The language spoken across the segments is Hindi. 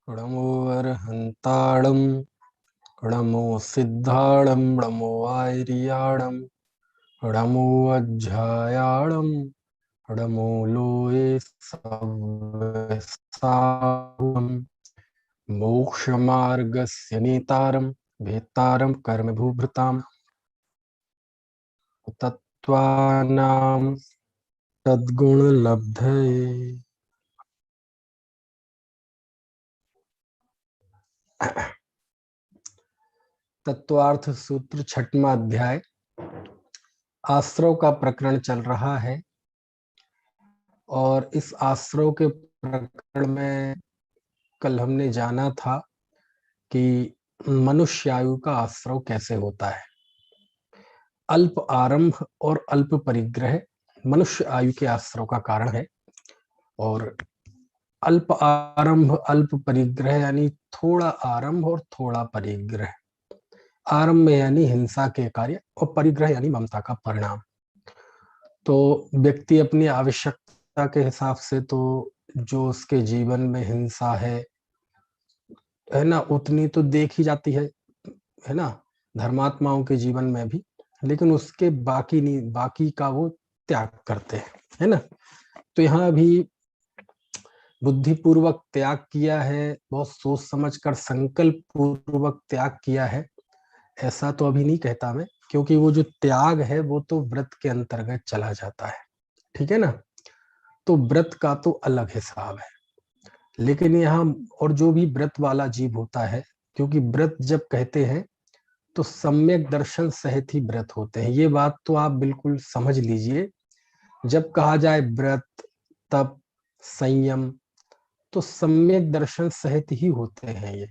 नमो अर्हन्ताणं नमो सिद्धाणं नमो आर्याणं नमो अज्झायाणं नमो लोये सव्यसावं मोक्षमार्गस्य नेतारं भेतारं कर्मभूभृतां तत्त्वानां सद्गुणलब्धये। तत्वार्थ सूत्र 6वां अध्याय आश्रव का प्रकरण चल रहा है और इस आश्रव के प्रकरण में कल हमने जाना था कि मनुष्य आयु का आश्रव कैसे होता है। अल्प आरंभ और अल्प परिग्रह मनुष्य आयु के आश्रव का कारण है और अल्प आरंभ अल्प परिग्रह यानी थोड़ा आरंभ और थोड़ा परिग्रह। आरंभ में यानी हिंसा के कार्य और परिग्रह यानी ममता का परिणाम। तो व्यक्ति अपनी आवश्यकता के हिसाब से तो जो उसके जीवन में हिंसा है ना, उतनी तो देखी जाती है ना, धर्मात्माओं के जीवन में भी, लेकिन उसके बाकी नहीं, बाकी का वो त्याग करते हैं, है ना। तो यहाँ भी बुद्धिपूर्वक त्याग किया है, बहुत सोच समझकर संकल्प पूर्वक त्याग किया है, ऐसा तो अभी नहीं कहता मैं, क्योंकि वो जो त्याग है वो तो व्रत के अंतर्गत चला जाता है, ठीक है ना। तो व्रत का तो अलग हिसाब है, लेकिन यहाँ और जो भी व्रत वाला जीव होता है, क्योंकि व्रत जब कहते हैं तो सम्यक दर्शन सहित ही व्रत होते हैं, ये बात तो आप बिल्कुल समझ लीजिए। जब कहा जाए व्रत, तप, संयम, तो सम्यक दर्शन सहित ही होते हैं ये।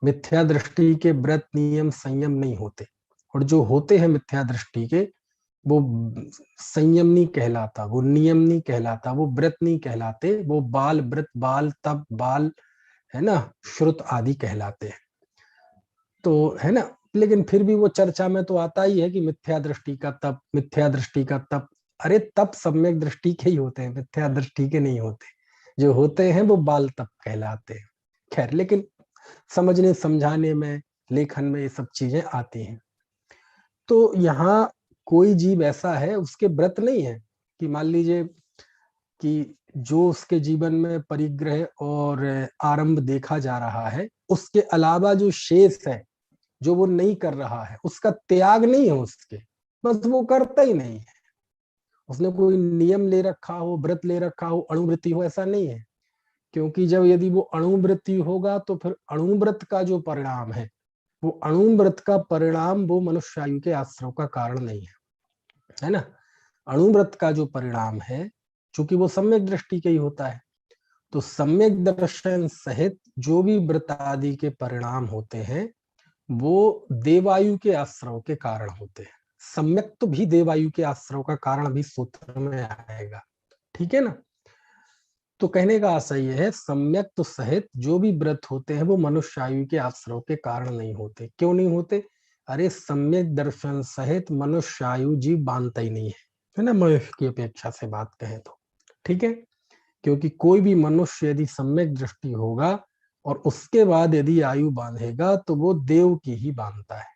मिथ्या दृष्टि के व्रत नियम संयम नहीं होते, और जो होते हैं मिथ्या दृष्टि के वो संयम नहीं कहलाता, वो नियम नहीं कहलाता, वो व्रत नहीं कहलाते, वो बाल व्रत, बाल तप, बाल, है ना, श्रुत आदि कहलाते हैं। तो है ना, लेकिन फिर भी वो चर्चा में तो आता ही है कि मिथ्या दृष्टि का तप, मिथ्या दृष्टि का तप। अरे तप सम्यक दृष्टि के ही होते हैं, मिथ्या दृष्टि के नहीं होते। जो होते हैं वो बाल तप कहलाते हैं। खैर, लेकिन समझने समझाने में, लेखन में ये सब चीजें आती हैं। तो यहाँ कोई जीव ऐसा है उसके व्रत नहीं है कि मान लीजिए कि जो उसके जीवन में परिग्रह और आरंभ देखा जा रहा है, उसके अलावा जो शेष है, जो वो नहीं कर रहा है, उसका त्याग नहीं है उसके, बस वो करता ही नहीं है। उसने कोई नियम ले रखा हो, व्रत ले रखा हो, अणुवृत्ति हो, ऐसा नहीं है। क्योंकि जब यदि वो अणुवृत्ति होगा तो फिर अणुव्रत का जो परिणाम है, वो अणुव्रत का परिणाम वो मनुष्य आयु के आश्रव का कारण नहीं है ना। अणुव्रत का जो परिणाम है, चूंकि वो सम्यक दृष्टि के ही होता है, तो सम्यक दर्शन सहित जो भी व्रत आदि के परिणाम होते हैं वो देवायु के आश्रव के कारण होते हैं। सम्यक तो भी देवायु के आश्रव का कारण भी सूत्र में आएगा, ठीक है ना। तो कहने का आशय यह है, सम्यक तो सहित जो भी व्रत होते हैं वो मनुष्य आयु के आश्रव के कारण नहीं होते। क्यों नहीं होते? अरे सम्यक दर्शन सहित मनुष्य आयु जीव बांधता ही नहीं है ना, मनुष्य की अपेक्षा से बात कहें तो, ठीक है। क्योंकि कोई भी मनुष्य यदि सम्यक दृष्टि होगा और उसके बाद यदि आयु बांधेगा तो वो देव की ही बांधता है।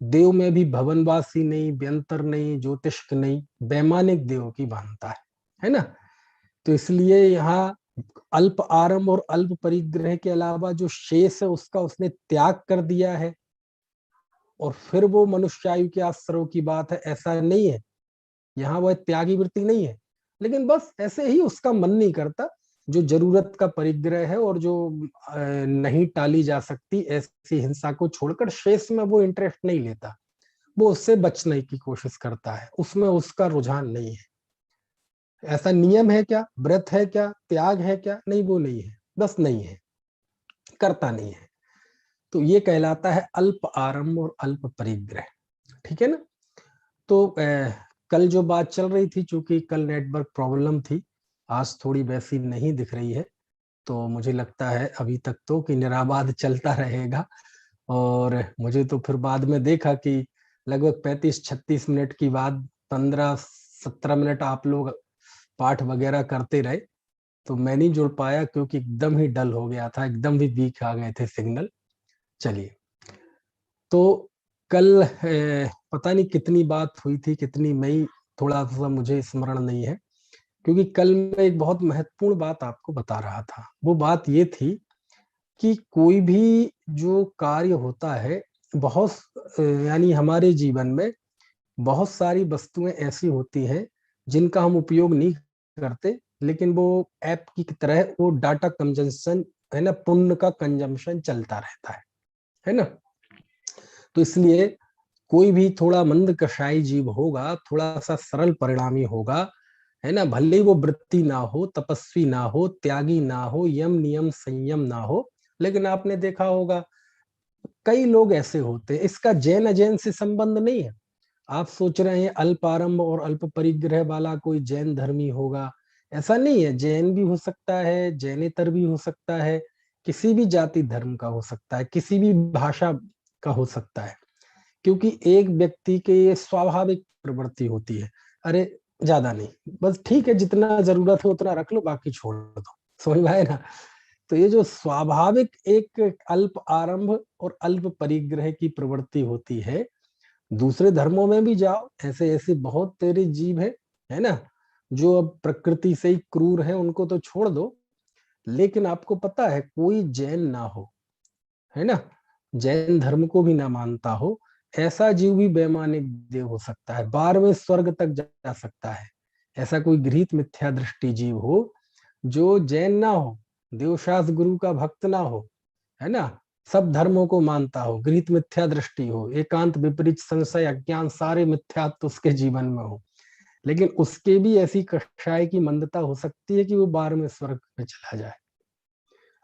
देव में भी भवनवासी नहीं, व्यंतर नहीं, ज्योतिष नहीं, वैमानिक देव की बांधता है ना। तो इसलिए यहाँ अल्प आरंभ और अल्प परिग्रह के अलावा जो शेष है उसका उसने त्याग कर दिया है, और फिर वो मनुष्य आयु के आश्रव की बात है, ऐसा नहीं है। यहाँ वह त्यागी वृत्ति नहीं है, लेकिन बस ऐसे ही उसका मन नहीं करता। जो जरूरत का परिग्रह है और जो नहीं टाली जा सकती ऐसी हिंसा को छोड़कर शेष में वो इंटरेस्ट नहीं लेता, वो उससे बचने की कोशिश करता है, उसमें उसका रुझान नहीं है। ऐसा नियम है क्या, व्रत है क्या, त्याग है क्या? नहीं, वो नहीं है, बस नहीं है, करता नहीं है। तो ये कहलाता है अल्प आरंभ और अल्प परिग्रह, ठीक है ना। तो कल जो बात चल रही थी, चूंकि कल नेटवर्क प्रॉब्लम थी, आज थोड़ी वैसी नहीं दिख रही है, तो मुझे लगता है अभी तक तो कि निराबाद चलता रहेगा। और मुझे तो फिर बाद में देखा कि लगभग 35-36 मिनट की बात, 15-17 मिनट आप लोग पाठ वगैरह करते रहे, तो मैं नहीं जुड़ पाया क्योंकि एकदम ही डल हो गया था, एकदम ही वीक आ गए थे सिग्नल। चलिए, तो कल पता नहीं कितनी बात हुई थी, कितनी नहीं, थोड़ा सा मुझे स्मरण नहीं है, क्योंकि कल मैं एक बहुत महत्वपूर्ण बात आपको बता रहा था। वो बात ये थी कि कोई भी जो कार्य होता है, बहुत यानी हमारे जीवन में बहुत सारी वस्तुएं ऐसी होती हैं जिनका हम उपयोग नहीं करते, लेकिन वो ऐप की तरह वो डाटा कंजम्पशन है ना, पुण्य का कंजम्पशन चलता रहता है ना। तो इसलिए कोई भी थोड़ा मंद कषाई जीव होगा, थोड़ा सा सरल परिणामी होगा, है ना, भले ही वो वृत्ति ना हो, तपस्वी ना हो, त्यागी ना हो, यम नियम संयम ना हो, लेकिन आपने देखा होगा कई लोग ऐसे होते हैं। इसका जैन अजैन से संबंध नहीं है। आप सोच रहे हैं अल्प आरंभ और अल्प परिग्रह वाला कोई जैन धर्मी होगा, ऐसा नहीं है। जैन भी हो सकता है, जैनेतर भी हो सकता है, किसी भी जाति धर्म का हो सकता है, किसी भी भाषा का हो सकता है, क्योंकि एक व्यक्ति के ये स्वाभाविक प्रवृत्ति होती है। अरे ज्यादा नहीं, बस ठीक है, जितना जरूरत है उतना रख लो, बाकी छोड़ दो। समझ में आए ना। तो ये जो स्वाभाविक एक अल्प आरंभ और अल्प परिग्रह की प्रवृत्ति होती है, दूसरे धर्मों में भी जाओ, ऐसे ऐसे बहुत तेरे जीव है ना, जो अब प्रकृति से ही क्रूर है, उनको तो छोड़ दो। लेकिन आपको पता है कोई जैन ना हो, है ना, जैन धर्म को भी ना मानता हो, ऐसा जीव भी बेमानिक देव हो सकता है, 12वें स्वर्ग तक जा सकता है। ऐसा कोई गृहीत मिथ्या दृष्टि जीव हो जो जैन ना हो, देवशास्त्र गुरु का भक्त ना हो, है ना, सब धर्मों को मानता हो, गृहीत मिथ्या दृष्टि हो, एकांत विपरीत संशय अज्ञान सारे मिथ्यात्व उसके जीवन में हो, लेकिन उसके भी ऐसी कक्षाएं की मंदता हो सकती है कि वो 12वें स्वर्ग में चला जाए।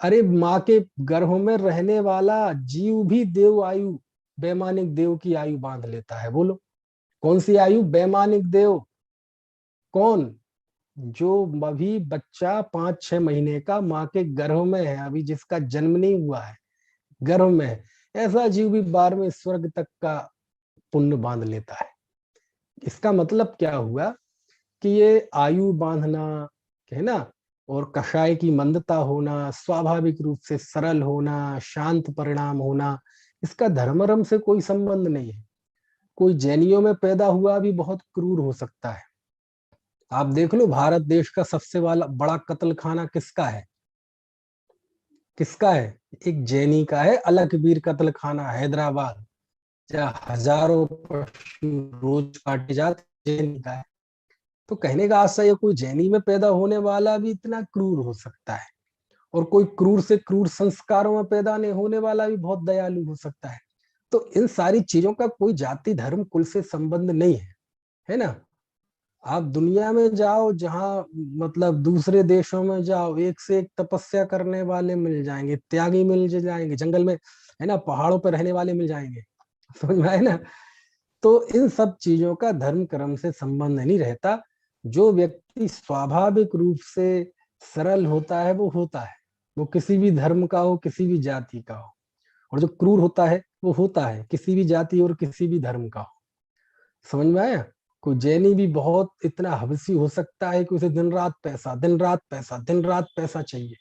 अरे माँ के गर्भ में रहने वाला जीव भी देव आयु, बेमानिक देव की आयु बांध लेता है। बोलो कौन सी आयु? बेमानिक देव। कौन? जो अभी बच्चा 5-6 महीने का माँ के गर्भ में है, अभी जिसका जन्म नहीं हुआ है, गर्भ में है, ऐसा जीव भी 12वें स्वर्ग तक का पुण्य बांध लेता है। इसका मतलब क्या हुआ कि ये आयु बांधना, है ना, और कषाय की मंदता होना, स्वाभाविक रूप से सरल होना, शांत परिणाम होना, इसका धर्मरम से कोई संबंध नहीं है। कोई जैनियों में पैदा हुआ भी बहुत क्रूर हो सकता है। आप देख लो भारत देश का सबसे वाला बड़ा कत्ल खाना किसका है? किसका है? एक जैनी का है, अलकबीर कत्ल खाना हैदराबाद, जहाँ हजारों पशु रोज काटे जाते, जैनी का है। तो कहने का आशय कोई जैनी में पैदा होने वाला भी इतना क्रूर हो सकता है, और कोई क्रूर से क्रूर संस्कारों में पैदा नहीं होने वाला भी बहुत दयालु हो सकता है। तो इन सारी चीजों का कोई जाति धर्म कुल से संबंध नहीं है ना। आप दुनिया में जाओ, जहाँ मतलब दूसरे देशों में जाओ, एक से एक तपस्या करने वाले मिल जाएंगे, त्यागी मिल जाएंगे, जंगल में, है ना, पहाड़ों पर रहने वाले मिल जाएंगे। समझ में आए ना। तो इन सब चीजों का धर्म कर्म से संबंध नहीं रहता। जो व्यक्ति स्वाभाविक रूप से सरल होता है वो होता है, वो किसी भी धर्म का हो, किसी भी जाति का हो। और जो क्रूर होता है वो होता है किसी भी जाति और किसी भी धर्म का हो। समझ में आया। कोई जैनी भी बहुत इतना हवसी हो सकता है कि उसे दिन रात पैसा, दिन रात पैसा, दिन रात पैसा चाहिए,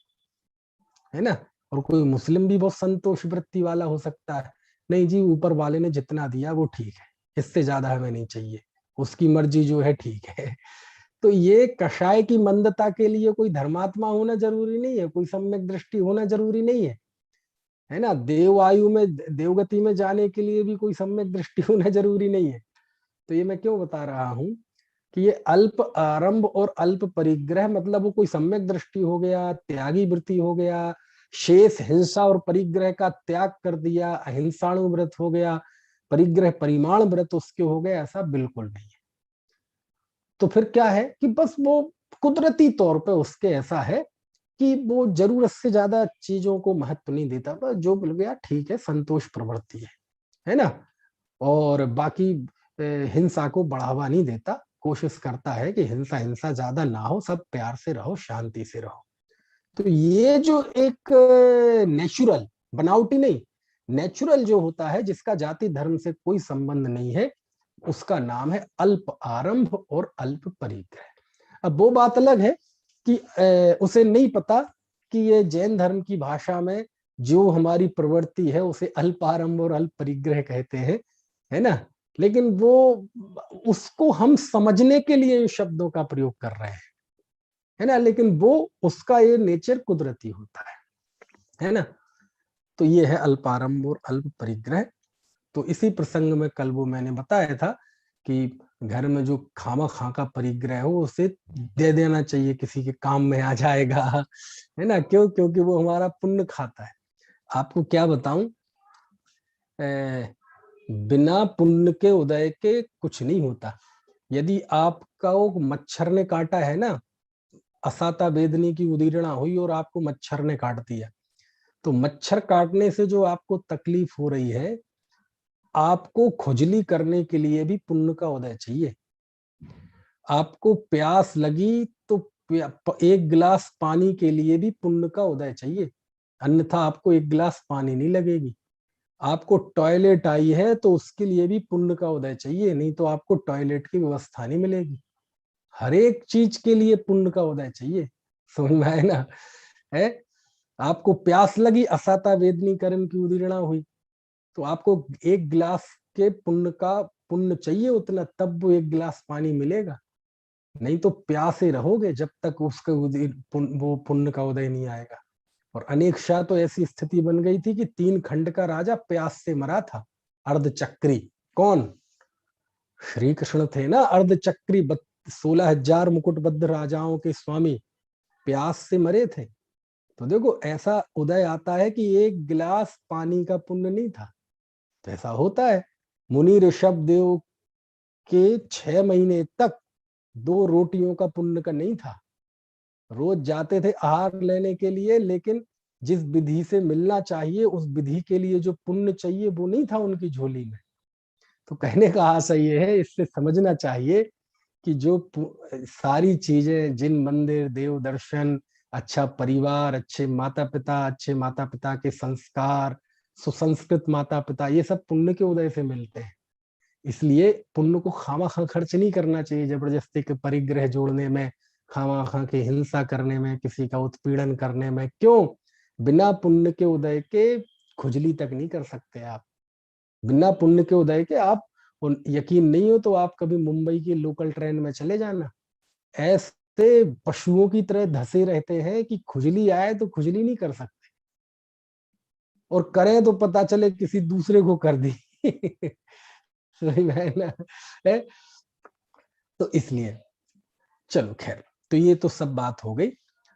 है ना। और कोई मुस्लिम भी बहुत संतोष वृत्ति वाला हो सकता है, नहीं जी ऊपर वाले ने जितना दिया वो ठीक है, इससे ज्यादा हमें नहीं चाहिए, उसकी मर्जी जो है ठीक है। तो ये कषाय की मंदता के लिए कोई धर्मात्मा होना जरूरी नहीं है, कोई सम्यक दृष्टि होना जरूरी नहीं है ना। देव आयु में, देवगति में जाने के लिए भी कोई सम्यक दृष्टि होना जरूरी नहीं है। तो ये मैं क्यों बता रहा हूं कि ये अल्प आरंभ और अल्प परिग्रह, मतलब वो कोई सम्यक दृष्टि हो गया, त्यागी वृत्ति हो गया, शेष हिंसा और परिग्रह का त्याग कर दिया, अहिंसाणु व्रत हो गया, परिग्रह परिमाण व्रत उसके हो गए, ऐसा बिल्कुल नहीं है। तो फिर क्या है कि बस वो कुदरती तौर पे उसके ऐसा है कि वो जरूरत से ज्यादा चीजों को महत्व नहीं देता, बस जो मिल गया ठीक है, संतोष प्रवृत्ति है ना। और बाकी हिंसा को बढ़ावा नहीं देता, कोशिश करता है कि हिंसा हिंसा ज्यादा ना हो, सब प्यार से रहो, शांति से रहो। तो ये जो एक नेचुरल, बनावटी नहीं, नेचुरल जो होता है, जिसका जाति धर्म से कोई संबंध नहीं है, उसका नाम है अल्प आरंभ और अल्प परिग्रह। अब वो बात अलग है कि उसे नहीं पता कि ये जैन धर्म की भाषा में जो हमारी प्रवृत्ति है उसे अल्पारंभ और अल्प परिग्रह कहते हैं, है ना। लेकिन वो उसको हम समझने के लिए इन शब्दों का प्रयोग कर रहे हैं, है ना, लेकिन वो उसका ये नेचर कुदरती होता है ना। तो ये है अल्पारंभ और अल्प परिग्रह। तो इसी प्रसंग में कल वो मैंने बताया था कि घर में जो खामा खा का परिग्रह हो उसे दे देना चाहिए, किसी के काम में आ जाएगा, है ना। क्यों? क्योंकि वो हमारा पुण्य खाता है। आपको क्या बताऊं, बिना पुण्य के उदय के कुछ नहीं होता। यदि आपका वो मच्छर ने काटा है ना, असाता वेदनी की उदीरणा हुई और आपको मच्छर ने काट दिया, तो मच्छर काटने से जो आपको तकलीफ हो रही है, आपको खुजली करने के लिए भी पुण्य का उदय चाहिए। आपको प्यास लगी तो एक गिलास पानी के लिए भी पुण्य का उदय चाहिए, अन्यथा आपको एक गिलास पानी नहीं लगेगी। आपको टॉयलेट आई है तो उसके लिए भी पुण्य का उदय चाहिए, नहीं तो आपको टॉयलेट की व्यवस्था नहीं मिलेगी। हर एक चीज के लिए पुण्य का उदय चाहिए, समझ में आए ना। है, आपको प्यास लगी, असाता वेदनी कर्म की उदीरणा हुई, तो आपको एक गिलास के पुण्य चाहिए उतना, तब वो एक गिलास पानी मिलेगा। नहीं तो प्यासे रहोगे जब तक उसका वो पुण्य का उदय नहीं आएगा। और अनेक शाह तो ऐसी स्थिति बन गई थी कि 3 खंड का राजा प्यास से मरा था, अर्धचक्री। कौन? श्री कृष्ण थे ना, अर्धचक्री 16,000 मुकुटबद्ध राजाओं के स्वामी, प्यास से मरे थे। तो देखो ऐसा उदय आता है कि एक गिलास पानी का पुण्य नहीं था। तो ऐसा होता है। मुनि ऋषभ देव के 6 महीने तक 2 रोटियों का पुण्य का नहीं था। रोज जाते थे आहार लेने के लिए, लेकिन जिस विधि से मिलना चाहिए उस विधि के लिए जो पुण्य चाहिए वो नहीं था उनकी झोली में। तो कहने का आशा ये है, इससे समझना चाहिए कि जो सारी चीजें, जिन मंदिर, देव दर्शन, अच्छा परिवार, अच्छे माता पिता के संस्कार, सुसंस्कृत माता पिता, ये सब पुण्य के उदय से मिलते हैं। इसलिए पुण्य को खामा-खा खर्च नहीं करना चाहिए जबरदस्ती के परिग्रह जोड़ने में, खामा-खा की हिंसा करने में, किसी का उत्पीड़न करने में। क्यों? बिना पुण्य के उदय के खुजली तक नहीं कर सकते आप। बिना पुण्य के उदय के आप, यकीन नहीं हो तो आप कभी मुंबई की लोकल ट्रेन में चले जाना, ऐसे पशुओं की तरह धसे रहते हैं कि खुजली आए तो खुजली नहीं कर सकते, और करें तो पता चले किसी दूसरे को कर दी। सही है ना, है। तो इसलिए चलो खैर, तो ये तो सब बात हो गई।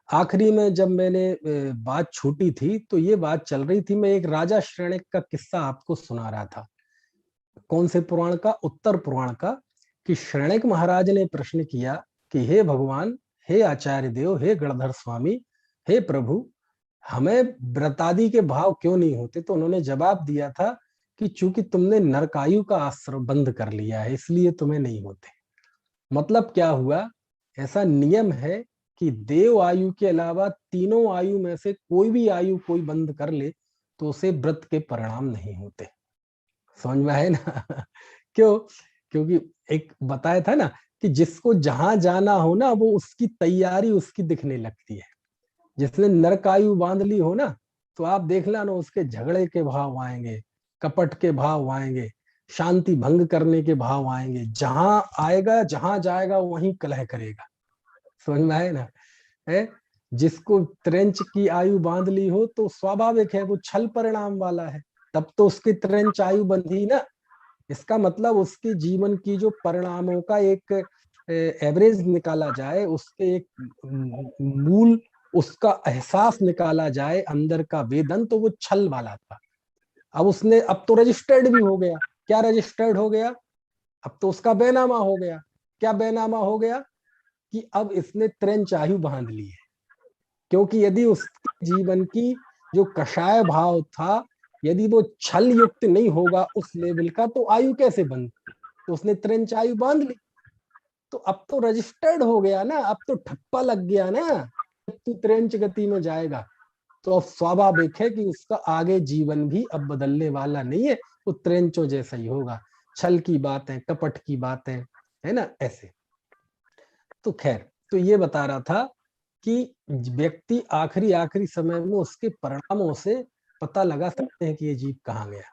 आखिरी में जब मैंने बात छूटी थी तो ये बात चल रही थी, मैं एक राजा श्रेणिक का किस्सा आपको सुना रहा था। कौन से पुराण का? उत्तर पुराण का। कि श्रेणिक महाराज ने प्रश्न किया कि हे भगवान, हे आचार्य देव, हे गणधर स्वामी, हे प्रभु, हमें व्रतादि के भाव क्यों नहीं होते? तो उन्होंने जवाब दिया था कि चूंकि तुमने नरकायु का आश्रय बंद कर लिया है इसलिए तुम्हें नहीं होते। मतलब क्या हुआ? ऐसा नियम है कि देव आयु के अलावा तीनों आयु में से कोई भी आयु कोई बंद कर ले तो उसे व्रत के परिणाम नहीं होते। समझ में आए ना? क्यों? क्योंकि एक बताया था ना कि जिसको जहां जाना हो ना, वो उसकी तैयारी उसकी दिखने लगती है। जिसने नरकायु बांध ली हो ना, तो आप देख ला ना, उसके झगड़े के भाव आएंगे, कपट के भाव आएंगे, शांति भंग करने के भाव आएंगे। जहां आएगा, जहां जाएगा वहीं कलह करेगा। समझ में आए ना? है। जिसको त्रेंच की आयु बांध ली हो तो स्वाभाविक है वो छल परिणाम वाला है, तब तो उसकी त्रेंच आयु बंधी ना। इसका मतलब उसके जीवन की जो परिणामों का एक एवरेज निकाला जाए, उसके एक मूल, उसका एहसास निकाला जाए अंदर का वेदन, तो वो छल वाला था। अब उसने, अब तो रजिस्टर्ड भी हो गया। क्या रजिस्टर्ड हो गया? अब तो उसका बेनामा हो गया। क्या बेनामा हो गया? कि अब इसने त्रेंच आयु बांध ली है। क्योंकि यदि उसके जीवन की जो कषाय भाव था, यदि वो छल युक्त नहीं होगा उस लेवल का, तो आयु कैसे बंद? तो उसने त्रेंच आयु बांध ली, तो अब तो रजिस्टर्ड हो गया ना, अब तो ठप्पा लग गया ना। तू त्रेंच गति में जाएगा तो अब स्वाभाविक है कि उसका आगे जीवन भी अब बदलने वाला नहीं है, वो त्रेंचो जैसा ही होगा। छल की बातें, कपट की बातें, है ना, ऐसे। तो खैर, तो ये बता रहा था कि व्यक्ति आखिरी आखिरी समय में उसके परिणामों से पता लगा सकते हैं कि ये जीव कहाँ गया।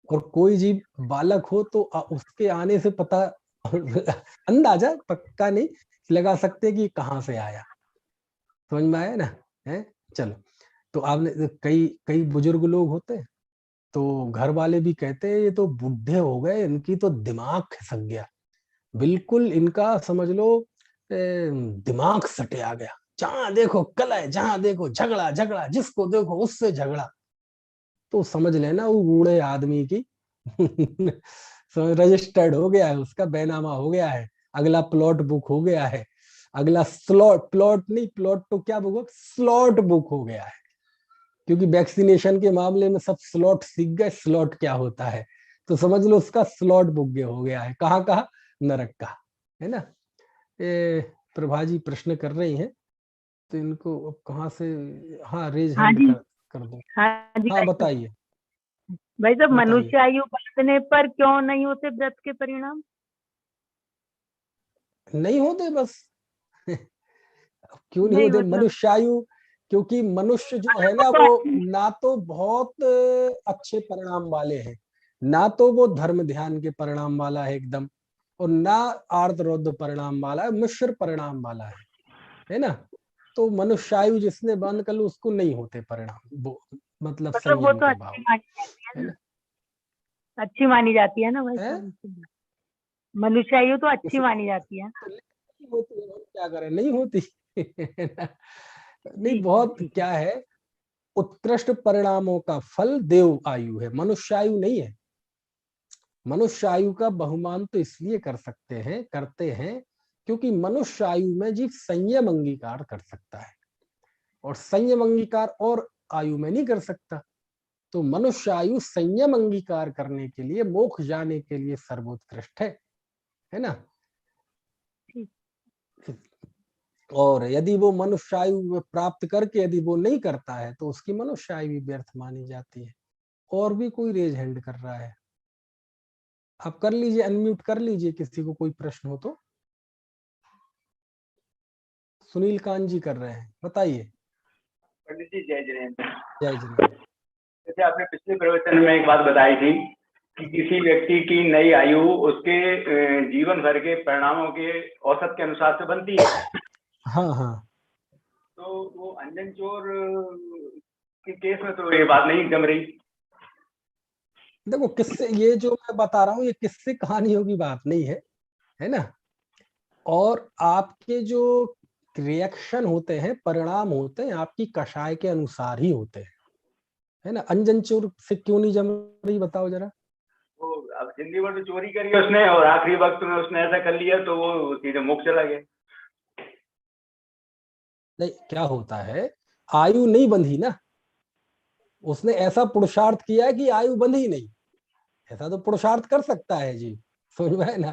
और कोई जीव बालक हो तो उसके आने से पता अंदाजा पक्का नहीं लगा सकते कि कहाँ से आया। समझ में आया ना? है चलो, तो आपने कई कई बुजुर्ग लोग होते हैं तो घर वाले भी कहते हैं ये तो बूढ़े हो गए, इनकी तो दिमाग खिसक गया, बिल्कुल इनका समझ लो दिमाग सटे आ गया, जहां देखो कलह, जहां देखो झगड़ा झगड़ा, जिसको देखो उससे झगड़ा। तो समझ लेना वो बूढ़े आदमी की रजिस्टर्ड हो गया है, उसका बैनामा हो गया है, अगला प्लॉट बुक हो गया है, अगला स्लॉट, प्लॉट नहीं, प्लॉट तो क्या बुक, स्लॉट बुक हो गया है। क्योंकि वैक्सीनेशन के मामले में सब स्लॉट सीख गए, स्लॉट क्या होता है, तो समझ लो उसका स्लॉट बुक हो गया है। कहाँ कहाँ? नरक का, है ना? ये प्रभा जी प्रश्न कर रही हैं, तो इनको अब कहाँ से, हाँ रेज हाँ हैंड जी, कर दो। हाँ जी हाँ भाई साहब। बताइए भाई साहब, बताइए। मनुष्य आयु बढ़ने पर क्यों नहीं होते व्रत के परिणाम? नहीं होते बस। क्यों नहीं नहीं होते मतलब मनुष्यायु? क्योंकि मनुष्य जो है वो ना तो वो अच्छी ना तो बहुत अच्छे परिणाम वाले हैं, ना तो वो धर्म ध्यान के परिणाम वाला है एकदम, और ना आर्त रौद्र परिणाम वाला है, मिश्र परिणाम वाला है ना? तो मनुष्यायु जिसने बंद कर लो उसको नहीं होते परिणाम, वो मतलब मतलब वो संयम तो के अच्छी भाव, मानी जाती है है ना, ना? अच्छी मानी जाती है ना भाई है साहब, मनुष्य आयु तो अच्छी उसे मानी जाती है। तो नहीं होती है, हम क्या करें, नहीं होती। नहीं, जी जी बहुत जी जी। क्या है, उत्कृष्ट परिणामों का फल देव आयु है, मनुष्यायु नहीं है। मनुष्य आयु का बहुमान तो इसलिए कर सकते हैं, करते हैं, क्योंकि मनुष्य आयु में जीव संयम अंगीकार कर सकता है, और संयम अंगीकार और आयु में नहीं कर सकता। तो मनुष्य आयु संयम अंगीकार करने के लिए, मोक्ष जाने के लिए सर्वोत्कृष्ट है ना? ठीक। और यदि वो मनुष्य आयु प्राप्त करके यदि वो नहीं करता है तो उसकी मनुष्य आयु भी व्यर्थ मानी जाती है। और भी कोई रेज हैंड कर रहा है? आप कर लीजिए, अनम्यूट कर लीजिए, किसी को कोई प्रश्न हो तो। सुनील कांत जी कर रहे हैं, बताइए। पंडित जी जय जिनेन्द्र। जय जिनेन्द्र। जैसे आपने पिछले प्रवचन में एक बात बताई थी कि किसी व्यक्ति की नई आयु उसके जीवन भर के परिणामों के औसत के अनुसार से बनती है। हाँ हाँ, तो वो अंजन चोर के केस में तो ये बात नहीं जम रही। देखो किससे, ये जो मैं बता रहा हूँ ये किससे कहानियों की बात नहीं है ना? और आपके जो रिएक्शन होते हैं, परिणाम होते हैं, आपकी कषाय के अनुसार ही होते हैं, है ना? अंजन चोर से क्यों नहीं जम रही, बताओ जरा। वो अब जिंदगी भर तो चोरी करी उसने और आखिरी वक्त में उसने ऐसा कर लिया तो वो सीधे मुख चला गया। नहीं, क्या होता है, आयु नहीं बंधी ना, उसने ऐसा पुरुषार्थ किया है कि आयु बंधी नहीं। ऐसा तो पुरुषार्थ कर सकता है जी, समझ में है ना?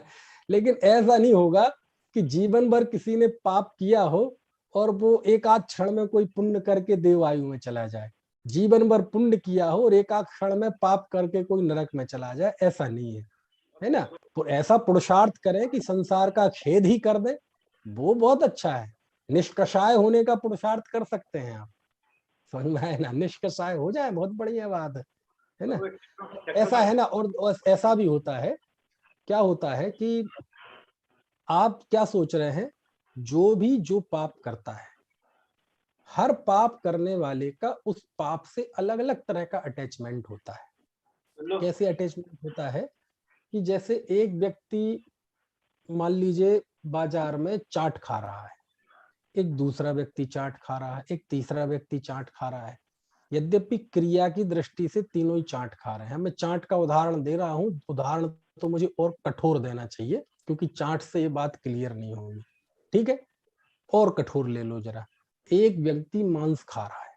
लेकिन ऐसा नहीं होगा कि जीवन भर किसी ने पाप किया हो और वो एक आध क्षण में कोई पुण्य करके देव आयु में चला जाए। जीवन भर पुण्य किया हो और एक आध क्षण में पाप करके कोई नरक में चला जाए, ऐसा नहीं है ना? तो ऐसा पुरुषार्थ करें कि संसार का खेद ही कर दे, वो बहुत अच्छा है। निष्कषाय होने का पुरुषार्थ कर सकते हैं आप, समझ में है ना? निष्कषाय हो जाए, बहुत बढ़िया बात है ना? ऐसा है ना? और ऐसा भी होता है, क्या होता है कि आप क्या सोच रहे हैं, जो पाप करता है, हर पाप करने वाले का उस पाप से अलग अलग तरह का अटैचमेंट होता है। कैसे अटैचमेंट होता है कि जैसे एक व्यक्ति मान लीजिए बाजार में चाट खा रहा है, एक दूसरा व्यक्ति चाट खा रहा है, एक तीसरा व्यक्ति चाट खा रहा है। यद्यपि क्रिया की दृष्टि से तीनों ही चाट खा रहे हैं। मैं चाट का उदाहरण दे रहा हूं, उदाहरण तो मुझे और कठोर देना चाहिए क्योंकि चाट से ये बात क्लियर नहीं होगी, ठीक है? और कठोर ले लो जरा। एक व्यक्ति मांस खा रहा है,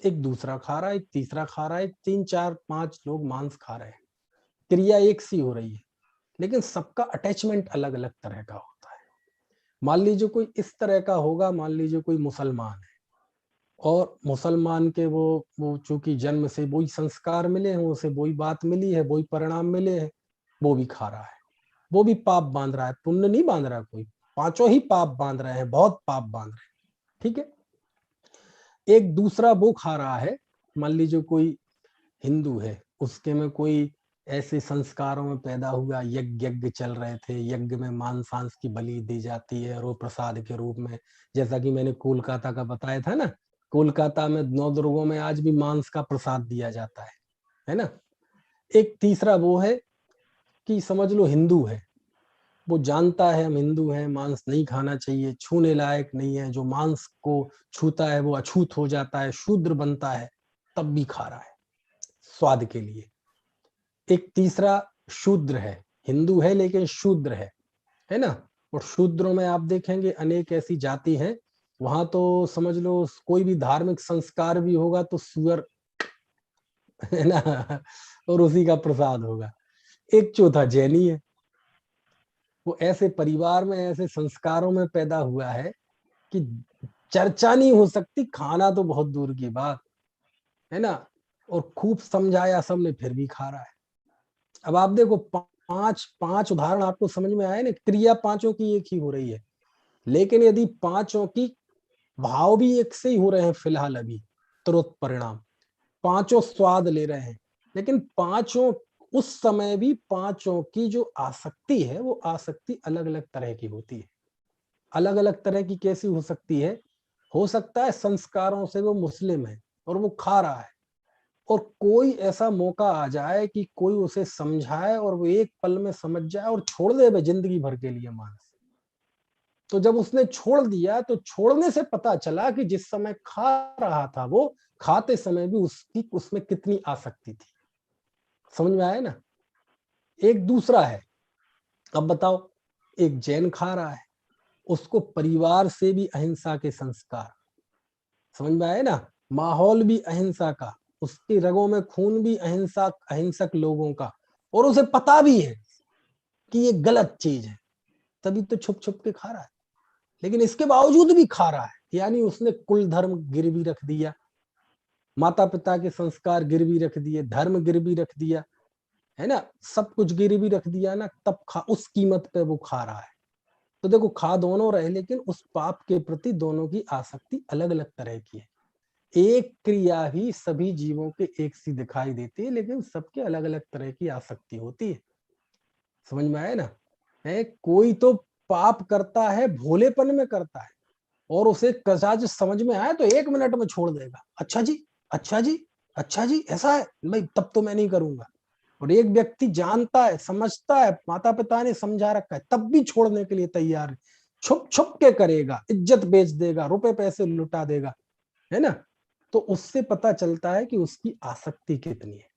एक दूसरा खा रहा है, एक तीसरा खा रहा है, तीन चार पांच लोग मांस खा रहे हैं। क्रिया एक सी हो रही है, लेकिन सबका अटैचमेंट अलग अलग तरह का होता है। मान लीजिए कोई इस तरह का होगा, मान लीजिए कोई मुसलमान है और मुसलमान के वो चूंकि जन्म से वही संस्कार मिले हैं, उसे वही बात मिली है, वही परिणाम मिले हैं, वो भी खा रहा है। वो भी पाप बांध रहा है, पुण्य नहीं बांध रहा कोई, पांचों ही पाप बांध रहे हैं, बहुत पाप बांध रहे हैं। ठीक है। एक दूसरा वो खा रहा है, मान लीजिए कोई हिंदू है, उसके में कोई ऐसे संस्कारों में पैदा हुआ, यज्ञ चल रहे थे, यज्ञ में मांस सांस की बलि दी जाती है और वो प्रसाद के रूप में, जैसा कि मैंने कोलकाता का बताया था ना, कोलकाता में नवदुर्गों में आज भी मांस का प्रसाद दिया जाता है ना। एक तीसरा वो है कि समझ लो हिंदू है, वो जानता है हम हिंदू हैं, मांस नहीं खाना चाहिए, छूने लायक नहीं है, जो मांस को छूता है वो अछूत हो जाता है, शूद्र बनता है, तब भी खा रहा है स्वाद के लिए। एक तीसरा शूद्र है, हिंदू है लेकिन शूद्र है ना। और शूद्रों में आप देखेंगे अनेक ऐसी जाति हैं, वहां तो समझ लो कोई भी धार्मिक संस्कार भी होगा तो सुअर है ना, और उसी का प्रसाद होगा। एक चौथा जैनी है, वो ऐसे परिवार में ऐसे संस्कारों में पैदा हुआ है कि चर्चा नहीं हो सकती, खाना तो बहुत दूर की बात है ना। और खूब समझाया सबने फिर भी खा रहा है। अब आप देखो पांच उदाहरण आपको समझ में आए ना, क्रिया पांचों की एक ही हो रही है, लेकिन यदि पांचों की भाव भी एक से ही हो रहे हैं फिलहाल अभी, तुरंत परिणाम, पांचों स्वाद ले रहे हैं, लेकिन पांचों उस समय भी पांचों की जो आसक्ति है वो आसक्ति अलग अलग तरह की होती है। अलग अलग तरह की कैसी हो सकती है? हो सकता है संस्कारों से वो मुस्लिम है और वो खा रहा है, और कोई ऐसा मौका आ जाए कि कोई उसे समझाए और वो एक पल में समझ जाए और छोड़ दे वह जिंदगी भर के लिए मांस। तो जब उसने छोड़ दिया तो छोड़ने से पता चला कि जिस समय खा रहा था वो खाते समय भी उसकी उसमें कितनी आसक्ति थी। समझ में आया ना। एक दूसरा है, अब बताओ, एक जैन खा रहा है, उसको परिवार से भी अहिंसा के संस्कार, समझ में आए ना, माहौल भी अहिंसा का, उसकी रगों में खून भी अहिंसक लोगों का, और उसे पता भी है कि ये गलत चीज है, तभी तो छुप छुप के खा रहा है। लेकिन इसके बावजूद भी खा रहा है, यानी उसने कुल धर्म गिरवी रख दिया, माता पिता के संस्कार गिरवी रख दिए, धर्म गिरवी रख दिया, है ना, सब कुछ गिरवी रख दिया ना, तब उस कीमत पे वो खा रहा है। तो देखो खा दोनों रहे, लेकिन उस पाप के प्रति दोनों की आसक्ति अलग अलग तरह की है। एक क्रिया ही सभी जीवों के एक सी दिखाई देती है, लेकिन सबके अलग अलग तरह की आसक्ति होती है। समझ में आया ना। कोई तो पाप करता है भोलेपन में करता है, और उसे कसाज समझ में आए तो 1 मिनट में छोड़ देगा, अच्छा जी अच्छा जी अच्छा जी, ऐसा है भाई, तब तो मैं नहीं करूंगा। और एक व्यक्ति जानता है, समझता है, माता पिता ने समझा रखा है, तब भी छोड़ने के लिए तैयार है, छुप छुप के करेगा, इज्जत बेच देगा, रुपए पैसे लुटा देगा, है ना। तो उससे पता चलता है कि उसकी आसक्ति कितनी है।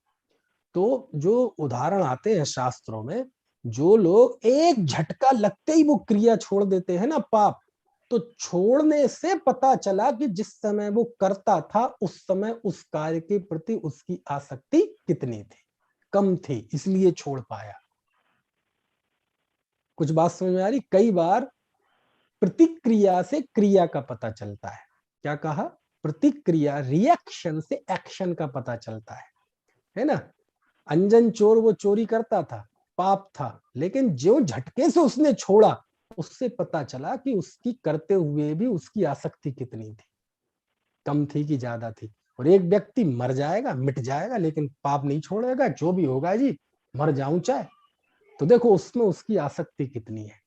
तो जो उदाहरण आते हैं शास्त्रों में, जो लोग एक झटका लगते ही वो क्रिया छोड़ देते हैं ना, पाप, तो छोड़ने से पता चला कि जिस समय वो करता था उस समय उस कार्य के प्रति उसकी आसक्ति कितनी थी, कम थी, इसलिए छोड़ पाया। कुछ बात समझ में आ रही। कई बार प्रतिक्रिया से क्रिया का पता चलता है। क्या कहा? प्रतिक्रिया, रिएक्शन से एक्शन का पता चलता है ना। अंजन चोर वो चोरी करता था, पाप था, लेकिन जो झटके से उसने छोड़ा उससे पता चला कि उसकी करते हुए भी उसकी आसक्ति कितनी थी, कम थी कि ज्यादा थी। और एक व्यक्ति मर जाएगा, मिट जाएगा, लेकिन पाप नहीं छोड़ेगा, जो भी होगा जी मर जाऊं चाहे। तो देखो उसमें उसकी आसक्ति कितनी है।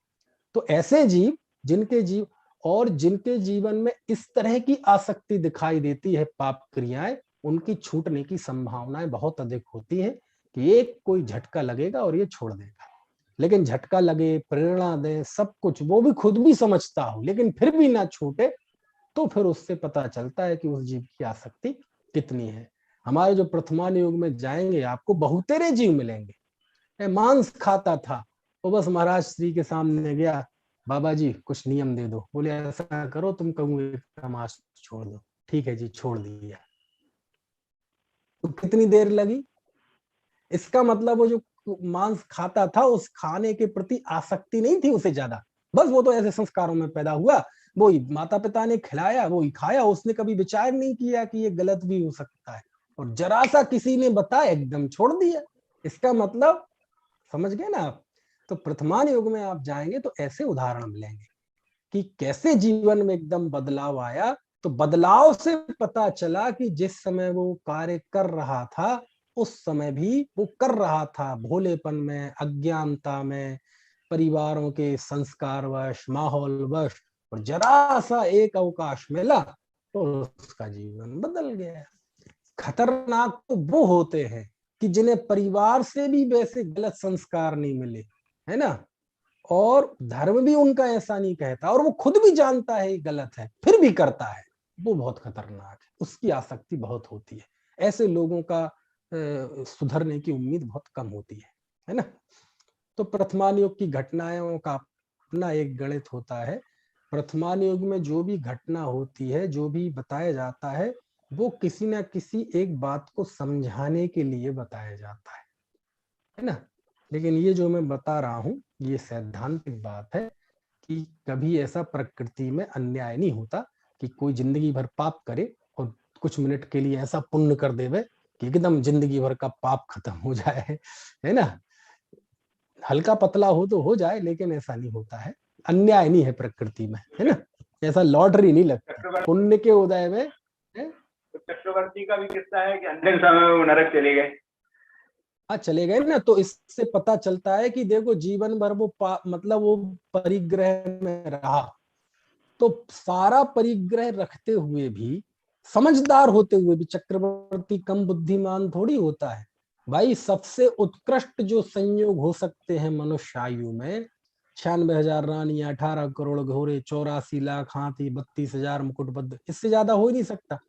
तो ऐसे जीव जिनके जीवन में इस तरह की आसक्ति दिखाई देती है, पाप क्रियाएं, उनकी छूटने की संभावनाएं बहुत अधिक होती है कि एक कोई झटका लगेगा और ये छोड़ देगा। लेकिन झटका लगे, प्रेरणा दे, सब कुछ, वो भी खुद भी समझता हो, लेकिन फिर भी ना छूटे, तो फिर उससे पता चलता है कि उस जीव की आसक्ति कितनी है। हमारे जो प्रथमान युग में जाएंगे आपको बहुतेरे जीव मिलेंगे। मांस खाता था, वो बस महाराज श्री के सामने गया, बाबा जी कुछ नियम दे दो, बोले ऐसा करो तुम कौए का मांस छोड़ दो, ठीक है जी छोड़ दिया। तो कितनी देर लगी? इसका मतलब वो जो मांस खाता था उस खाने के प्रति आसक्ति नहीं थी उसे ज्यादा, बस वो तो ऐसे संस्कारों में पैदा हुआ, वो माता पिता ने खिलाया वो ही खाया, उसने कभी विचार नहीं किया कि ये गलत भी हो सकता है, और जरा सा किसी ने बताया एकदम छोड़ दिया। इसका मतलब समझ गए ना आप। तो प्रथमान युग में आप जाएंगे तो ऐसे उदाहरण मिलेंगे। कि कैसे जीवन में एकदम बदलाव आया। तो बदलाव से पता चला कि जिस समय वो कार्य कर रहा था उस समय भी वो कर रहा था भोलेपन में, अज्ञानता में, परिवारों के संस्कारवश, माहौलवश, और जरा सा एक अवकाश मिला तो उसका जीवन बदल गया। खतरनाक तो वो होते हैं कि जिन्हें परिवार से भी वैसे गलत संस्कार नहीं मिले, है ना, और धर्म भी उनका ऐसा नहीं कहता, और वो खुद भी जानता है ये गलत है फिर भी करता है, वो बहुत खतरनाक है, उसकी आसक्ति बहुत होती है। ऐसे लोगों का सुधरने की उम्मीद बहुत कम होती है ना। तो प्रथमान युग की घटनाओं का अपना एक गणित होता है। प्रथमान युग में जो भी घटना होती है, जो भी बताया जाता है, वो किसी ना किसी एक बात को समझाने के लिए बताया जाता है ना। लेकिन ये जो मैं बता रहा हूं ये सैद्धांतिक बात है कि कभी ऐसा प्रकृति में अन्याय नहीं होता कि कोई जिंदगी भर पाप करे और कुछ मिनट के लिए ऐसा पुण्य कर देवे कि एकदम जिंदगी भर का पाप खत्म हो जाए, है ना। हल्का पतला हो तो हो जाए, लेकिन ऐसा नहीं होता है, अन्याय नहीं है प्रकृति में, है ना। ऐसा लॉटरी नहीं लगती पुण्य के उदय में। तो चक्रवर्ती का भी किस्सा है कि अंतिम समय में वो नरक चले गए। हाँ चले गए ना, तो इससे पता चलता है कि देखो जीवन भर वो मतलब वो परिग्रह में रहा, तो सारा परिग्रह रखते हुए भी, समझदार होते हुए भी, चक्रवर्ती कम बुद्धिमान थोड़ी होता है भाई। सबसे उत्कृष्ट जो संयोग हो सकते हैं मनुष्य आयु में, 96,000 रानियां, 18 करोड़ घोड़े, 84 लाख हाथी, 32,000 मुकुटबद्ध, इससे ज्यादा हो ही नहीं सकता।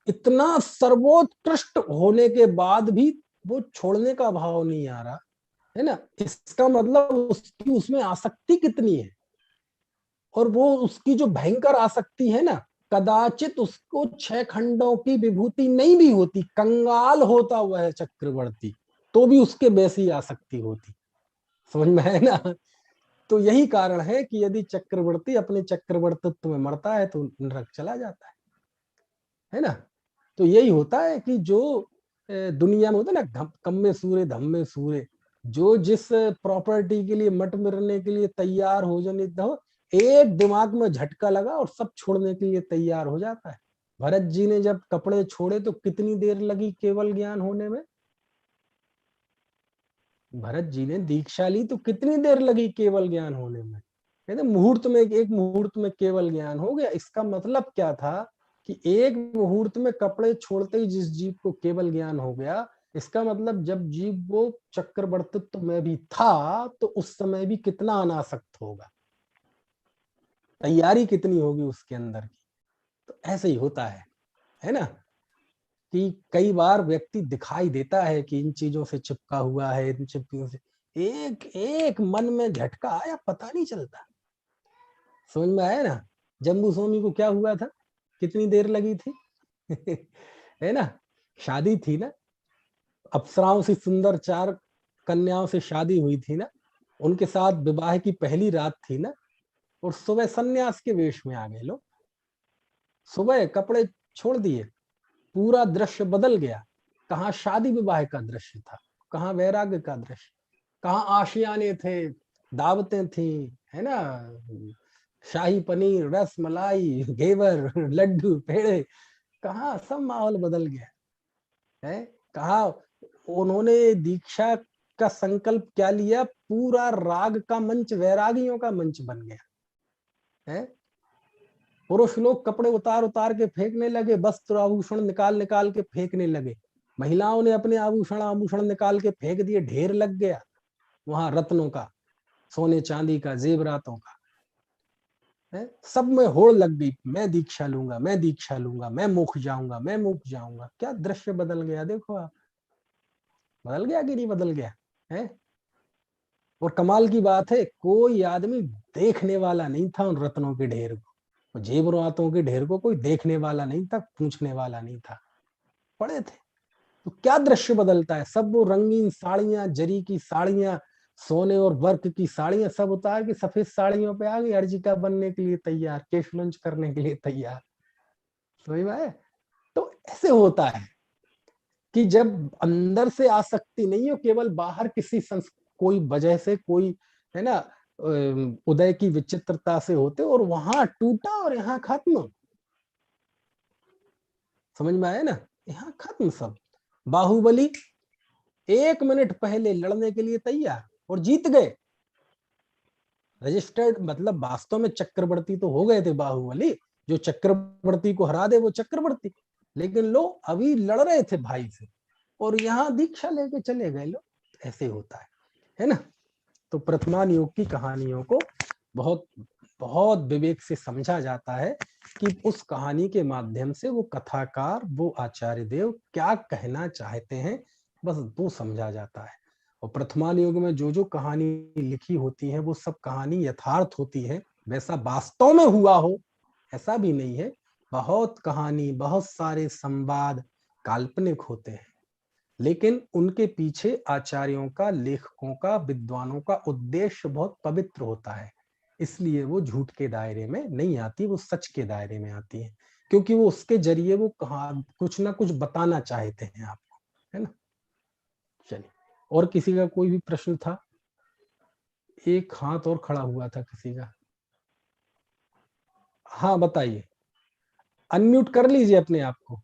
इतना सर्वोत्कृष्ट होने के बाद भी वो छोड़ने का भाव नहीं आ रहा, है ना। इसका मतलब उसकी उसमें आसक्ति कितनी है, और वो उसकी जो भयंकर आसक्ति है ना, कदाचित उसको 6 खंडों की विभूति नहीं भी होती, कंगाल होता हुआ है चक्रवर्ती, तो भी उसके वैसी आसक्ति होती, समझ में है ना। तो यही कारण है कि यदि चक्रवर्ती अपने चक्रवर्तित्व में मरता है तो नरक चला जाता है ना। तो यही होता है कि जो दुनिया में होता है ना, कम में सूरे धम में सूरे, जो जिस प्रॉपर्टी के लिए मट मरने के लिए तैयार हो जाने दो, एक दिमाग में झटका लगा और सब छोड़ने के लिए तैयार हो जाता है। भरत जी ने जब कपड़े छोड़े तो कितनी देर लगी केवल ज्ञान होने में। भरत जी ने दीक्षा ली तो कितनी देर लगी केवल ज्ञान होने में। कहते मुहूर्त में, एक मुहूर्त में केवल ज्ञान हो गया। इसका मतलब क्या था कि एक मुहूर्त में कपड़े छोड़ते ही जिस जीव को केवल ज्ञान हो गया, इसका मतलब जब जीव वो चक्रवर्तित्व में भी था तो उस समय भी कितना अनासक्त होगा, तैयारी कितनी होगी उसके अंदर की। तो ऐसे ही होता है ना, कि कई बार व्यक्ति दिखाई देता है कि इन चीजों से चिपका हुआ है, इन चीजों से एक एक मन में झटका आया, पता नहीं चलता। समझ में आया ना। जम्बू स्वामी को क्या हुआ था, कितनी देर लगी थी है ना। शादी थी ना, अप्सराओं से सुंदर 4 कन्याओं से शादी हुई थी ना, उनके साथ विवाह की पहली रात थी ना, और सुबह सन्यास के वेश में आ गए लोग। सुबह कपड़े छोड़ दिए, पूरा दृश्य बदल गया। कहाँ शादी विवाह का दृश्य था, कहाँ वैराग्य का दृश्य, कहाँ आशियाने थे, दावतें थी, है ना, शाही पनीर, रस मलाई, घेवर, लड्डू, पेड़े, कहाँ सब माहौल बदल गया है। कहाँ उन्होंने दीक्षा का संकल्प क्या लिया, पूरा राग का मंच वैरागियों का मंच बन गया है। पुरुष लोग कपड़े उतार उतार के फेंकने लगे, वस्त्र आभूषण निकाल निकाल के फेंकने लगे, महिलाओं ने अपने आभूषण आभूषण निकाल के फेंक दिए, ढेर लग गया वहां रत्नों का, सोने चांदी का, जेवरातों का, है? सब में होड़ लग गई, मैं दीक्षा लूंगा, मैं दीक्षा लूंगा, मैं मोक्ष जाऊंगा, मैं मोक्ष जाऊंगा। क्या दृश्य बदल गया, देखो आप, बदल गया कि नहीं बदल गया है। और कमाल की बात है, कोई आदमी देखने वाला नहीं था उन रत्नों के ढेर को, जेवरातों के ढेर को कोई देखने वाला नहीं था, पूछने वाला नहीं था, पड़े थे। तो क्या दृश्य बदलता है, सब वो रंगीन साड़ियां, जरी की साड़ियां, सोने और वर्क की साड़ियां सब उतार के सफेद साड़ियों पे आ गई, अर्जिका बनने के लिए तैयार, केश लंच करने के लिए तैयार। समझ में आया। तो ऐसे होता है कि जब अंदर से आसक्ति नहीं हो, केवल बाहर किसी कोई वजह से, कोई, है ना, उदय की विचित्रता से होते, और वहां टूटा और यहाँ खत्म। समझ में आया ना, यहाँ खत्म सब। बाहुबली 1 मिनट पहले लड़ने के लिए तैयार और जीत गए। रजिस्टर्ड मतलब वास्तव में चक्रवर्ती तो हो गए थे बाहुबली, जो चक्रवर्ती को हरा दे वो चक्रवर्ती, लेकिन लो अभी लड़ रहे थे भाई से, और यहाँ दीक्षा लेके चले गए लो। ऐसे होता है ना। तो प्रथमान योग की कहानियों को बहुत बहुत विवेक से समझा जाता है कि उस कहानी के माध्यम से वो कथाकार, वो आचार्य देव क्या कहना चाहते हैं, बस वो समझा जाता है। और प्रथमान युग में जो जो कहानी लिखी होती है वो सब कहानी यथार्थ होती है, वैसा वास्तव में हुआ हो ऐसा भी नहीं है। बहुत कहानी, बहुत सारे संवाद काल्पनिक होते हैं, लेकिन उनके पीछे आचार्यों का, लेखकों का, विद्वानों का उद्देश्य बहुत पवित्र होता है, इसलिए वो झूठ के दायरे में नहीं आती, वो सच के दायरे में आती है, क्योंकि वो उसके जरिए वो कुछ ना कुछ बताना चाहते हैं आपको, है ना। चलिए, और किसी का कोई भी प्रश्न था? एक हाथ और खड़ा हुआ था किसी का। हाँ बताइए, अनम्यूट कर लीजिए अपने आप को।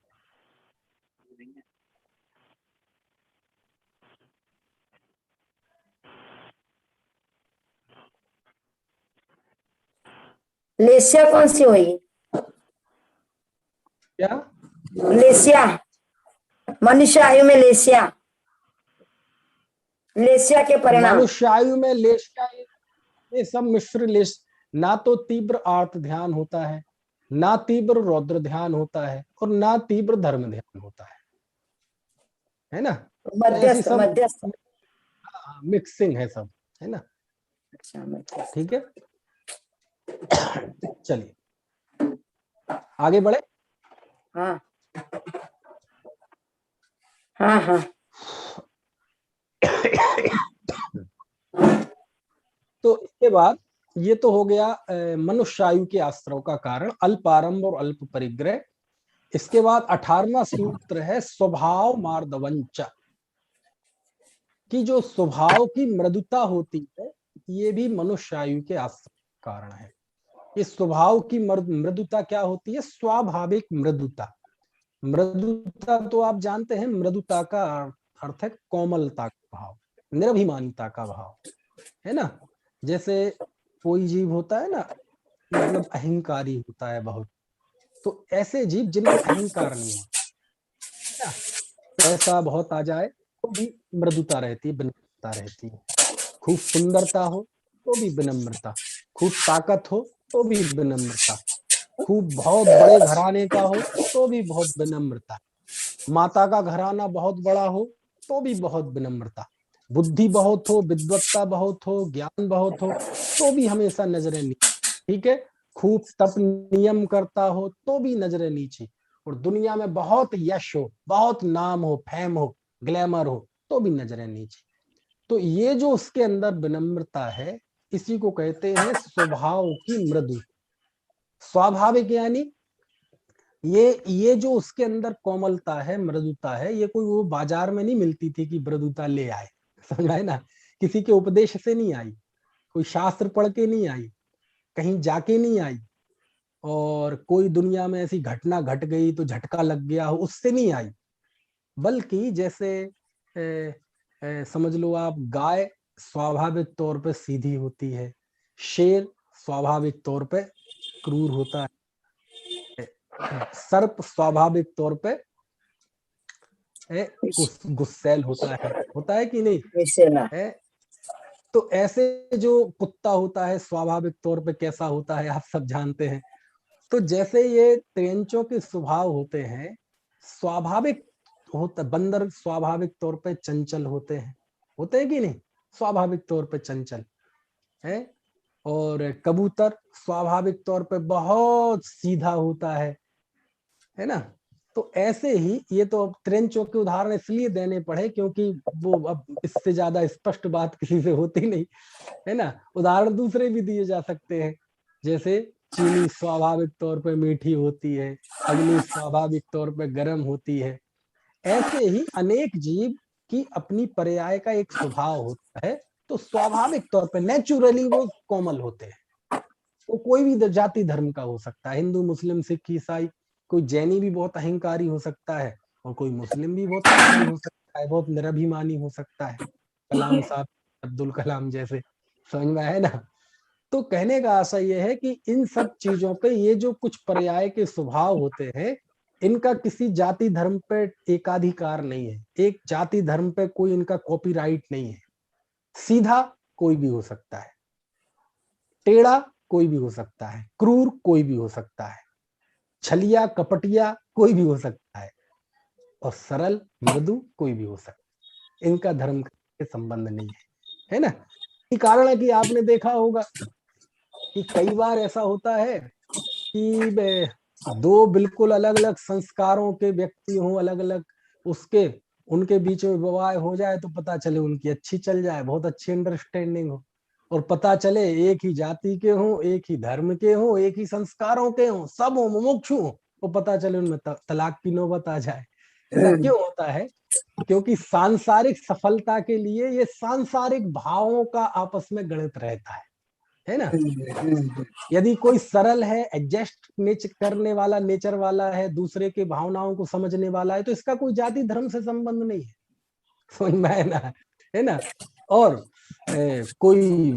लेस्या कौन सी हुई? क्या? लेस्या, मनुष्य आयु में लेस्या, लेस्या के परिणाम। मनुष्य आयु में लेस्या, ये सब मिश्र लेस, ना तो तीव्र आर्त ध्यान होता है, ना तीव्र रौद्र ध्यान होता है, और ना तीव्र धर्म ध्यान होता है ना। तो ऐसी मध्यस्थ, सब मध्यस्थ। मिक्सिंग है सब, है ना। अच्छा, मध्यस्थ। ठीक है, चलिए आगे बढ़े। हाँ हाँ हाँ। तो इसके बाद ये तो हो गया मनुष्य आयु के आश्रव का कारण, अल्प आरंभ और अल्प परिग्रह। इसके बाद 18वां सूत्र है स्वभाव मार्दवंच, कि जो स्वभाव की मृदुता होती है ये भी मनुष्य आयु के आश्रव कारण है। इस स्वभाव की मृदुता क्या होती है? स्वाभाविक मृदुता। मृदुता तो आप जानते हैं, मृदुता का अर्थ है कोमलता का भाव, निरभिमानता का भाव, है ना। जैसे कोई जीव होता है ना, मतलब अहंकारी होता है बहुत, तो ऐसे जीव जिनमें अहंकार नहीं होता, पैसा बहुत आ जाए तो भी मृदुता रहती है, विनम्रता रहती है। खूब सुंदरता हो तो भी विनम्रता, खूब ताकत हो तो भी विनम्रता, खूब बहुत बड़े घराने का हो तो भी बहुत विनम्रता, माता का घराना बहुत बड़ा हो तो भी बहुत विनम्रता, बुद्धि बहुत हो, विद्वत्ता बहुत हो, ज्ञान बहुत हो तो भी हमेशा नजरें नीची, ठीक है। खूब तप नियम करता हो तो भी नजरें नीची, और दुनिया में बहुत यश हो, बहुत नाम हो, फेम हो, ग्लैमर हो तो भी नजरें नीची। तो ये जो उसके अंदर विनम्रता है, इसी को कहते हैं स्वभाव की मृदु। स्वाभाविक यानी ये जो उसके अंदर कोमलता है, मृदुता है, ये कोई वो बाजार में नहीं मिलती थी कि मृदुता ले आए, समझ आए ना, किसी के उपदेश से नहीं आई, कोई शास्त्र पढ़ के नहीं आई, कहीं जाके नहीं आई, और कोई दुनिया में ऐसी घटना घट गई तो झटका लग गया हो, उससे नहीं आई। बल्कि जैसे समझ लो आप, गाय स्वाभाविक तौर पे सीधी होती है, शेर स्वाभाविक तौर पे क्रूर होता है, सर्प स्वाभाविक तौर पे गुस्सैल होता है कि नहीं है। तो ऐसे जो कुत्ता होता है स्वाभाविक तौर पे कैसा होता है आप सब जानते हैं। तो जैसे ये त्रेंचों के स्वभाव होते हैं, स्वाभाविक होता, बंदर स्वाभाविक तौर पे चंचल होते हैं कि नहीं, स्वाभाविक तौर पे चंचल है, और कबूतर स्वाभाविक तौर पे बहुत सीधा होता है ना। तो ऐसे ही ये तो अब त्रेंचों के उदाहरण इसलिए देने पड़े क्योंकि वो अब इससे ज्यादा स्पष्ट बात किसी से होती नहीं, है ना। उदाहरण दूसरे भी दिए जा सकते हैं, जैसे चीनी स्वाभाविक तौर पे मीठी होती है, अग्नि स्वाभाविक तौर पे गर्म होती है। ऐसे ही अनेक जीव की अपनी पर्याय का एक स्वभाव होता है, तो स्वाभाविक तौर पे नेचुरली वो कोमल होते हैं। वो कोई भी जाति धर्म का हो सकता है, हिंदू मुस्लिम सिख ईसाई, कोई जैनी भी बहुत अहंकारी हो सकता है और कोई मुस्लिम भी बहुत कोमल हो सकता है, बहुत निराभिमानी हो सकता है, कलाम साहब, अब्दुल कलाम जैसे। समझ में है ना? तो कहने का आशय यह है कि इन सब चीजों पे ये जो कुछ पर्याय के स्वभाव होते हैं, इनका किसी जाति धर्म पे एकाधिकार नहीं है, एक जाति धर्म पे कोई इनका कॉपीराइट नहीं है। सीधा कोई भी हो सकता है, टेढ़ा कोई भी हो सकता है, क्रूर कोई भी हो सकता है, छलिया कपटिया कोई भी हो सकता है, और सरल मृदु कोई भी हो सकता है। इनका धर्म के संबंध नहीं है ना? ये कारण है कि आपने देखा होगा कि कई बार ऐसा होता है कि दो बिल्कुल अलग अलग संस्कारों के व्यक्ति हों, अलग अलग उसके, उनके बीच में विवाह हो जाए तो पता चले उनकी अच्छी चल जाए, बहुत अच्छी अंडरस्टैंडिंग हो, और पता चले एक ही जाति के हों, एक ही धर्म के हों, एक ही संस्कारों के हों, सब हों, मुमुक्षु हों, तो पता चले उनमें तलाक की नौबत आ जाए। ऐसा क्यों होता है? क्योंकि सांसारिक सफलता के लिए ये सांसारिक भावों का आपस में गणित रहता है ना? यदि कोई सरल है, एडजस्ट करने वाला नेचर वाला है, दूसरे के भावनाओं को समझने वाला है, तो इसका कोई जाति धर्म से संबंध नहीं है। समझ में है ना? और कोई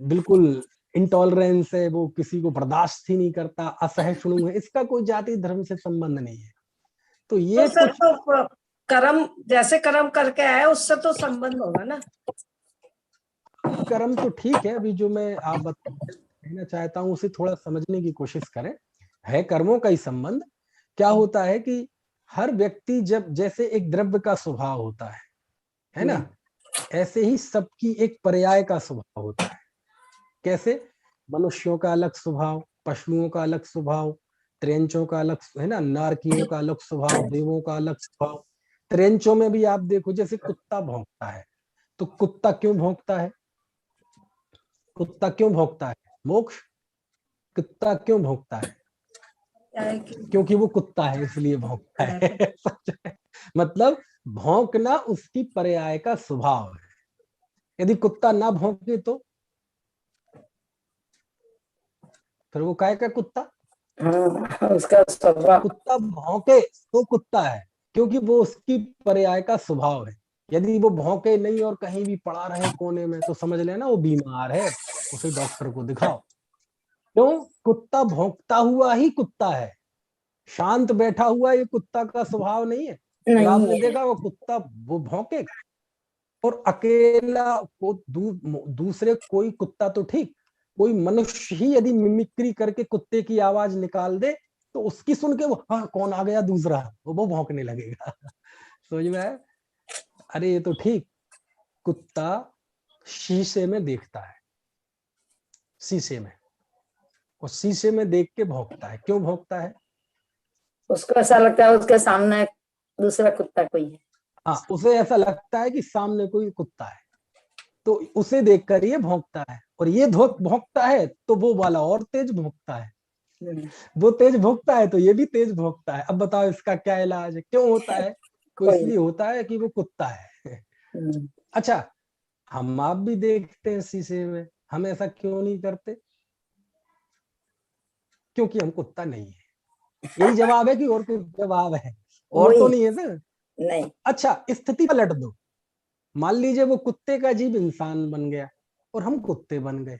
बिल्कुल इंटॉलरेंस है, वो किसी को बर्दाश्त ही नहीं करता, असहिष्णु है, इसका कोई जाति धर्म से संबंध नहीं है। तो ये तो सर कुछ तो कर्म, जैसे कर्म करके आया उससे तो संबंध होगा ना? कर्म तो ठीक है, अभी जो मैं आप कहना चाहता हूँ उसे थोड़ा समझने की कोशिश करें। है कर्मों का ही संबंध। क्या होता है कि हर व्यक्ति जब, जैसे एक द्रव्य का स्वभाव होता है ना, ऐसे ही सबकी एक पर्याय का स्वभाव होता है। कैसे? मनुष्यों का अलग स्वभाव, पशुओं का अलग स्वभाव, त्रेंचों का अलग, है ना, नारकियों का अलग स्वभाव, देवों का अलग स्वभाव। त्रेंचों में भी आप देखो, जैसे कुत्ता भौंकता है, तो कुत्ता क्यों भौंकता है? कुत्ता क्यों भौंकता है? मोक्ष, कुत्ता क्यों भौंकता है? क्योंकि वो कुत्ता है इसलिए भौंकता है। मतलब भौंकना उसकी पर्याय का स्वभाव है। यदि कुत्ता ना भौंके तो फिर वो काय का कुत्ता? उसका स्वभाव। कुत्ता भौंके तो कुत्ता है, क्योंकि वो उसकी पर्याय का स्वभाव है। यदि वो भौंके नहीं और कहीं भी पड़ा रहे कोने में, तो समझ लेना वो बीमार है, उसे डॉक्टर को दिखाओ। क्यों? कुत्ता भौंकता हुआ ही कुत्ता है, शांत बैठा हुआ ये कुत्ता का स्वभाव नहीं है। और आपने देखा वो कुत्ता वो भौंकेगा, और अकेला को दूसरे कोई कुत्ता तो ठीक, कोई मनुष्य ही यदि मिमिक्री करके कुत्ते की आवाज निकाल दे तो उसकी सुन के वो, हाँ कौन आ गया दूसरा, वो भौंकने लगेगा। समझ में आया? अरे ये तो ठीक, कुत्ता शीशे में देखता है, शीशे में, और शीशे में देख के भौंकता है। क्यों भौंकता है? उसको ऐसा लगता है उसके सामने दूसरा कुत्ता कोई है। हाँ, उसे ऐसा लगता है कि सामने कोई कुत्ता है, तो उसे देखकर ये भौंकता है। और ये भौंकता है तो वो वाला और तेज भौंकता है, वो तेज भौंकता है तो ये भी तेज भौंकता है। अब बताओ इसका क्या इलाज है? क्यों होता है? तो इसलिए होता है कि वो कुत्ता है। अच्छा, हम आप भी देखते हैं शीशे में, हम ऐसा क्यों नहीं करते? क्योंकि हम कुत्ता नहीं है। यही जवाब है कि और कोई जवाब है? और तो नहीं है ना? नहीं। अच्छा, स्थिति पलट दो, मान लीजिए वो कुत्ते का जीव इंसान बन गया और हम कुत्ते बन गए,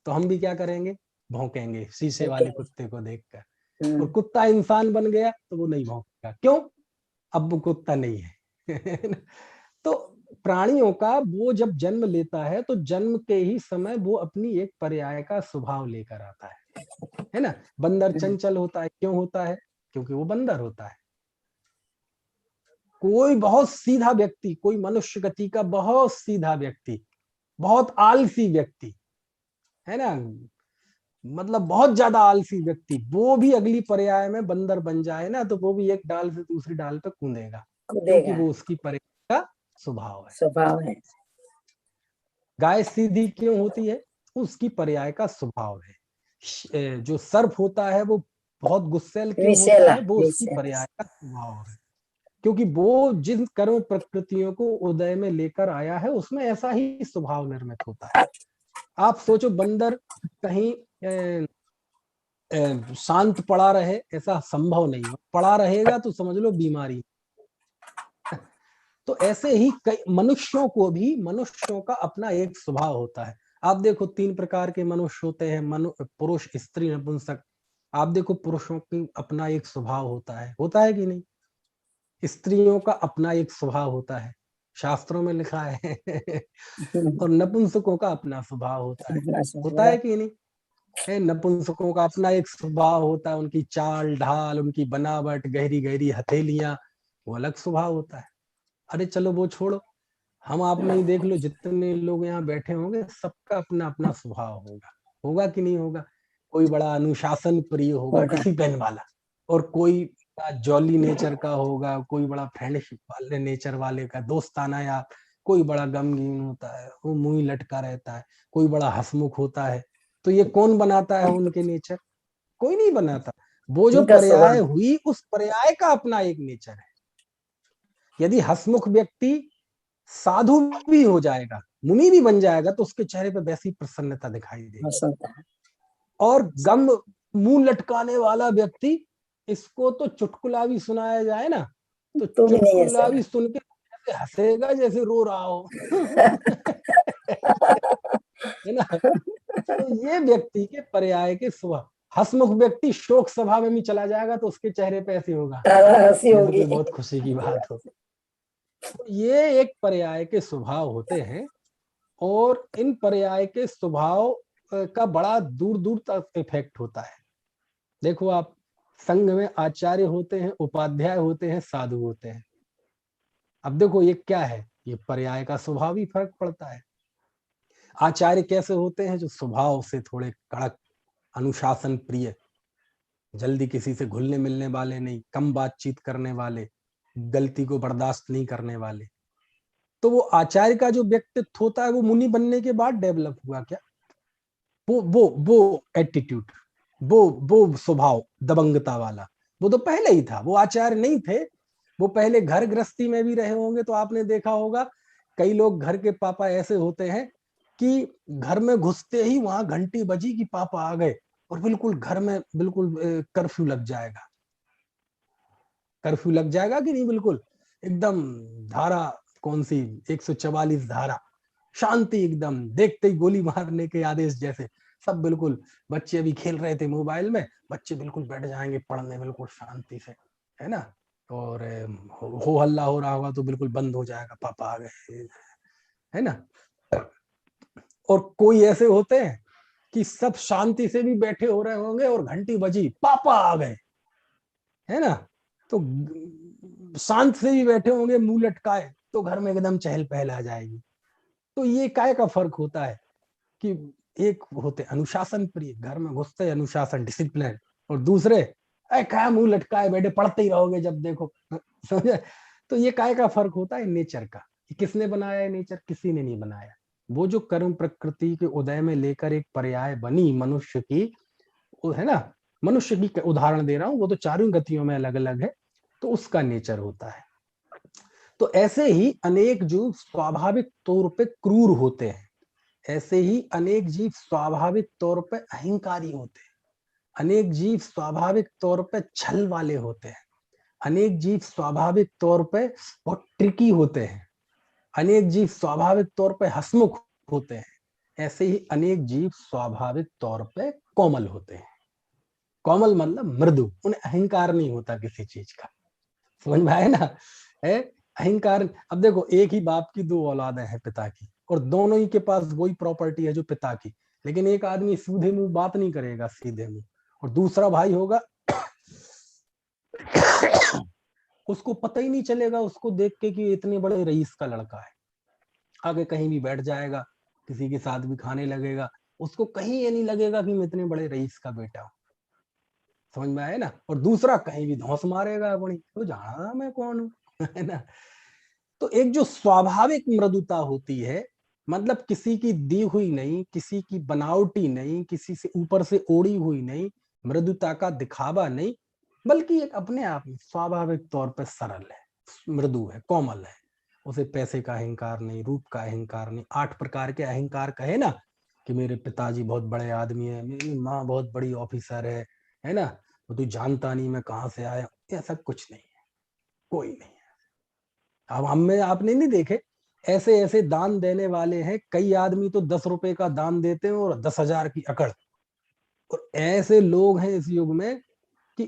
तो हम भी क्या करेंगे? भौंकेंगे शीशे वाले कुत्ते को देखकर। और कुत्ता इंसान बन गया तो वो नहीं भौंकेगा। क्यों? अब वो कुत्ता नहीं है। तो प्राणियों का वो जब जन्म लेता है तो जन्म के ही समय वो अपनी एक पर्याय का स्वभाव लेकर आता है ना? बंदर चंचल होता है, क्यों होता है? क्योंकि वो बंदर होता है। कोई बहुत सीधा व्यक्ति, कोई मनुष्य गति का बहुत सीधा व्यक्ति, बहुत आलसी व्यक्ति, है ना, मतलब बहुत ज्यादा आलसी व्यक्ति, वो भी अगली पर्याय में बंदर बन जाए ना तो वो भी एक डाल से दूसरी डाल पे कूदेगा, क्योंकि वो उसकी पर्याय का स्वभाव है। गाय सीधी क्यों होती है? उसकी पर्याय का स्वभाव है। जो सर्प होता है वो बहुत गुस्सैल क्यों होता है? वो उसकी पर्याय का स्वभाव है। क्योंकि वो जिन कर्म प्रकृतियों को उदय में लेकर आया है उसमें ऐसा ही स्वभाव निर्मित होता है। आप सोचो बंदर कहीं शांत पड़ा रहे, ऐसा संभव नहीं है। पड़ा रहेगा तो समझ लो बीमारी। तो ऐसे ही कई मनुष्यों को भी, मनुष्यों का अपना एक स्वभाव होता है। आप देखो 3 प्रकार के मनुष्य होते हैं, पुरुष, स्त्री, नपुंसक। आप देखो पुरुषों की अपना एक स्वभाव होता है कि नहीं? स्त्रियों का अपना एक स्वभाव होता है, शास्त्रों में लिखा है। और नपुंसकों का अपना स्वभाव होता है कि नहीं? नपुंसकों का अपना एक स्वभाव होता है, उनकी चाल ढाल, उनकी बनावट, गहरी गहरी हथेलियां, वो अलग स्वभाव होता है। अरे चलो वो छोड़ो, हम आप में ही देख लो, जितने लोग यहाँ बैठे होंगे सबका अपना अपना स्वभाव होगा कि नहीं होगा? कोई बड़ा अनुशासन प्रिय होगा, डिसिप्लिन वाला, और कोई जॉली नेचर का होगा, कोई बड़ा फ्रेंडशिप वाले नेचर वाले का, दोस्ताना, या कोई बड़ा गमगीन होता है, वो मुंह लटका रहता है, कोई बड़ा हंसमुख होता है। तो ये कौन बनाता है उनके नेचर? कोई नहीं बनाता। वो जो पर्याय हुई, उस पर्याय का अपना एक नेचर है। यदि हंसमुख व्यक्ति साधु भी हो जाएगा, मुनि भी बन जाएगा, तो उसके चेहरे पे वैसी प्रसन्नता दिखाई देगी। और गम मुंह लटकाने वाला व्यक्ति, इसको तो चुटकुला भी सुनाया जाए ना, तो चुटकुला भी सुन के ऐसे हंसेगा जैसे रो रहा हो। है ना? तो ये व्यक्ति के पर्याय के स्वभाव। हंसमुख व्यक्ति शोक सभा में भी चला जाएगा तो उसके चेहरे पे ऐसे होगा जैसे कोई बहुत खुशी की बात हो। तो ये एक पर्याय के स्वभाव होते हैं, और इन पर्याय के स्वभाव का बड़ा दूर दूर तक इफेक्ट होता है। देखो आप, संघ में आचार्य होते हैं, उपाध्याय होते हैं, साधु होते हैं। अब देखो ये क्या है, ये पर्याय का स्वभाव ही फर्क पड़ता है। आचार्य कैसे होते हैं? जो स्वभाव से थोड़े कड़क, अनुशासन प्रिय, जल्दी किसी से घुलने मिलने वाले नहीं, कम बातचीत करने वाले, गलती को बर्दाश्त नहीं करने वाले। तो वो आचार्य का जो व्यक्तित्व होता है वो मुनि बनने के बाद डेवलप हुआ क्या? वो एटीट्यूड, वो स्वभाव दबंगता वाला, वो तो पहले ही था। वो आचार्य नहीं थे, वो पहले घर गृहस्थी में भी रहे होंगे। तो आपने देखा होगा कई लोग, घर के पापा ऐसे होते हैं कि घर में घुसते ही वहां घंटी बजी कि पापा आ गए, और बिल्कुल घर में बिल्कुल कर्फ्यू लग जाएगा। कर्फ्यू लग जाएगा कि नहीं? बिल्कुल एकदम धारा, कौन सी 144 धारा, शांति एकदम, देखते ही गोली मारने के आदेश जैसे। सब बिल्कुल, बच्चे अभी खेल रहे थे मोबाइल में, बच्चे बिल्कुल बैठ जाएंगे पढ़ने बिल्कुल शांति से, है ना? और हो हल्ला हो रहा होगा तो बिल्कुल बंद हो जाएगा, पापा आ गए, है ना? और कोई ऐसे होते हैं कि सब शांति से भी बैठे हो रहे होंगे और घंटी बजी, पापा आ गए, है ना? तो शांत से भी बैठे होंगे मुंह लटकाए, तो घर में एकदम चहल पहल आ जाएगी। तो ये काय का फर्क होता है कि एक होते अनुशासन प्रिय, घर में घुसते अनुशासन, डिसिप्लिन, और दूसरे क्या मुंह लटकाए बैठे, पढ़ते ही रहोगे जब देखो। समझे? तो ये काय का फर्क होता है नेचर का। किसने बनाया है नेचर? किसी ने नहीं बनाया। वो जो कर्म प्रकृति के उदय में लेकर एक पर्याय बनी मनुष्य की, है ना? मनुष्य की उदाहरण दे रहा हूं, वो तो चारों गतियों में अलग अलग है, तो उसका नेचर होता है। तो ऐसे ही अनेक जीव स्वाभाविक तौर पे क्रूर होते हैं, ऐसे ही अनेक जीव स्वाभाविक तौर पे अहंकारी होते हैं, अनेक जीव स्वाभाविक तौर पे छल वाले होते हैं, अनेक जीव स्वाभाविक तौर पे बहुत ट्रिकी होते हैं, अनेक जीव स्वाभाविक तौर पे हंसमुख होते हैं, ऐसे ही अनेक जीव स्वाभाविक तौर पे कोमल होते हैं। कोमल मतलब मृदु, उन्हें अहंकार नहीं होता किसी चीज का। समझ में आया ना? है अहंकार। अब देखो, एक ही बाप की 2 औलादें हैं पिता की, और दोनों ही के पास वही प्रॉपर्टी है जो पिता की, लेकिन एक आदमी सीधे मुंह बात नहीं करेगा सीधे मुंह, और दूसरा भाई होगा उसको पता ही नहीं चलेगा उसको देख के कि इतने बड़े रईस का लड़का है। आगे कहीं भी बैठ जाएगा, किसी के साथ भी खाने लगेगा, उसको कहीं ये नहीं लगेगा कि मैं इतने बड़े रईस का बेटा हूं। समझ में आया ना? और दूसरा कहीं भी धौंस मारेगा अपनी, तो जाना मैं कौन हूं, है ना? तो एक जो स्वाभाविक मृदुता होती है, मतलब किसी की दी हुई नहीं, किसी की बनावटी नहीं, किसी से ऊपर से ओढ़ी हुई नहीं, मृदुता का दिखावा नहीं, बल्कि एक अपने आप में स्वाभाविक तौर पर सरल है, मृदु है, कोमल है, उसे पैसे का अहंकार नहीं, रूप का अहंकार नहीं। 8 प्रकार के अहंकार कहे ना, कि मेरे पिताजी बहुत बड़े आदमी है, मेरी माँ बहुत बड़ी ऑफिसर है ना, तो तू जानता नहीं मैं कहाँ से आया, ऐसा कुछ नहीं है, कोई नहीं है। अब हम में आपने नहीं देखे ऐसे ऐसे दान देने वाले हैं, कई आदमी तो 10 रुपए का दान देते हैं और 10,000 की अकड़, और ऐसे लोग हैं इस युग में कि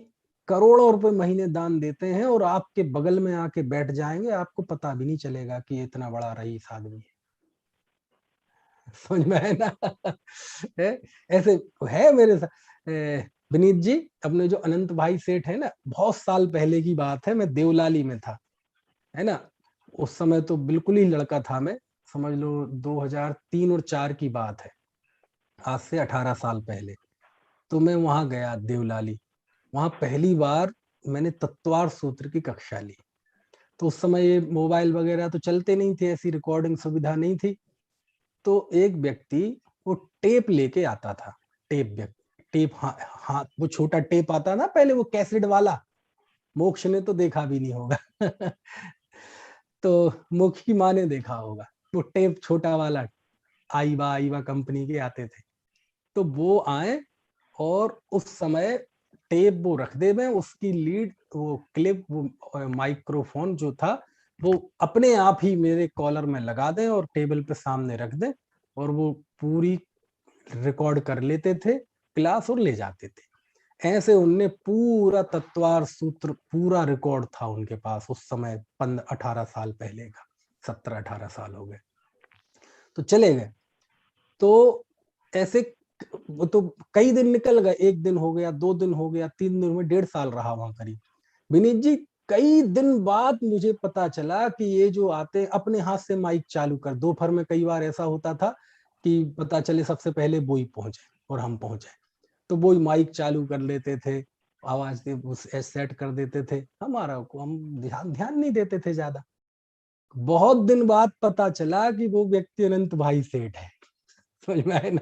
करोड़ों रुपए महीने दान देते हैं और आपके बगल में आके बैठ जाएंगे, आपको पता भी नहीं चलेगा कि इतना बड़ा रईस आदमी है। समझ में है ना? ऐसे है मेरे साथ। विनीत जी, अपने जो अनंत भाई सेठ है ना, बहुत साल पहले की बात है, मैं देवलाली में था, है ना, उस समय तो बिल्कुल ही लड़का था मैं, समझ लो 2003 और 4 की बात है, आज से 18 साल पहले। तो मैं वहां गया देवलाली, वहां पहली बार मैंने तत्वार सूत्र की कक्षा ली। तो उस समय ये मोबाइल वगैरह तो चलते नहीं थे, ऐसी रिकॉर्डिंग सुविधा नहीं थी। तो एक व्यक्ति वो टेप लेके आता था, टेप हाँ, वो छोटा टेप आता ना पहले, वो कैसेट वाला, मोक्ष ने तो देखा भी नहीं होगा। तो मोक्ष की माँ ने देखा होगा, वो टेप छोटा वाला, आईवा कंपनी के आते थे। तो वो आए और उस समय टेप वो रख दे में, उसकी लीड, वो क्लिप, वो माइक्रोफोन जो था वो अपने आप ही मेरे कॉलर में लगा दें और टेबल पे सामने रख दें, और वो पूरी रिकॉर्ड कर लेते थे क्लास और ले जाते थे। ऐसे उनने पूरा तत्वार सूत्र पूरा रिकॉर्ड था उनके पास उस समय, 18 साल पहले का, 17-18 साल हो गए। तो चले गए, तो ऐसे तो कई दिन निकल गए, 1 दिन हो गया, 2 दिन हो गया, 3 दिन में 1.5 साल रहा वहां करीब। विनीत जी, कई दिन बाद मुझे पता चला कि ये जो आते अपने हाथ से माइक चालू कर, दोपहर में कई बार ऐसा होता था कि पता चले सबसे पहले वो ही पहुंचे और हम पहुंचे, तो वो ही माइक चालू कर लेते थे, आवाज सेट कर देते थे, हमारा को हम ध्यान नहीं देते थे ज्यादा। बहुत दिन बाद पता चला कि वो व्यक्ति अनंत भाई सेठ है। समझ में आए ना?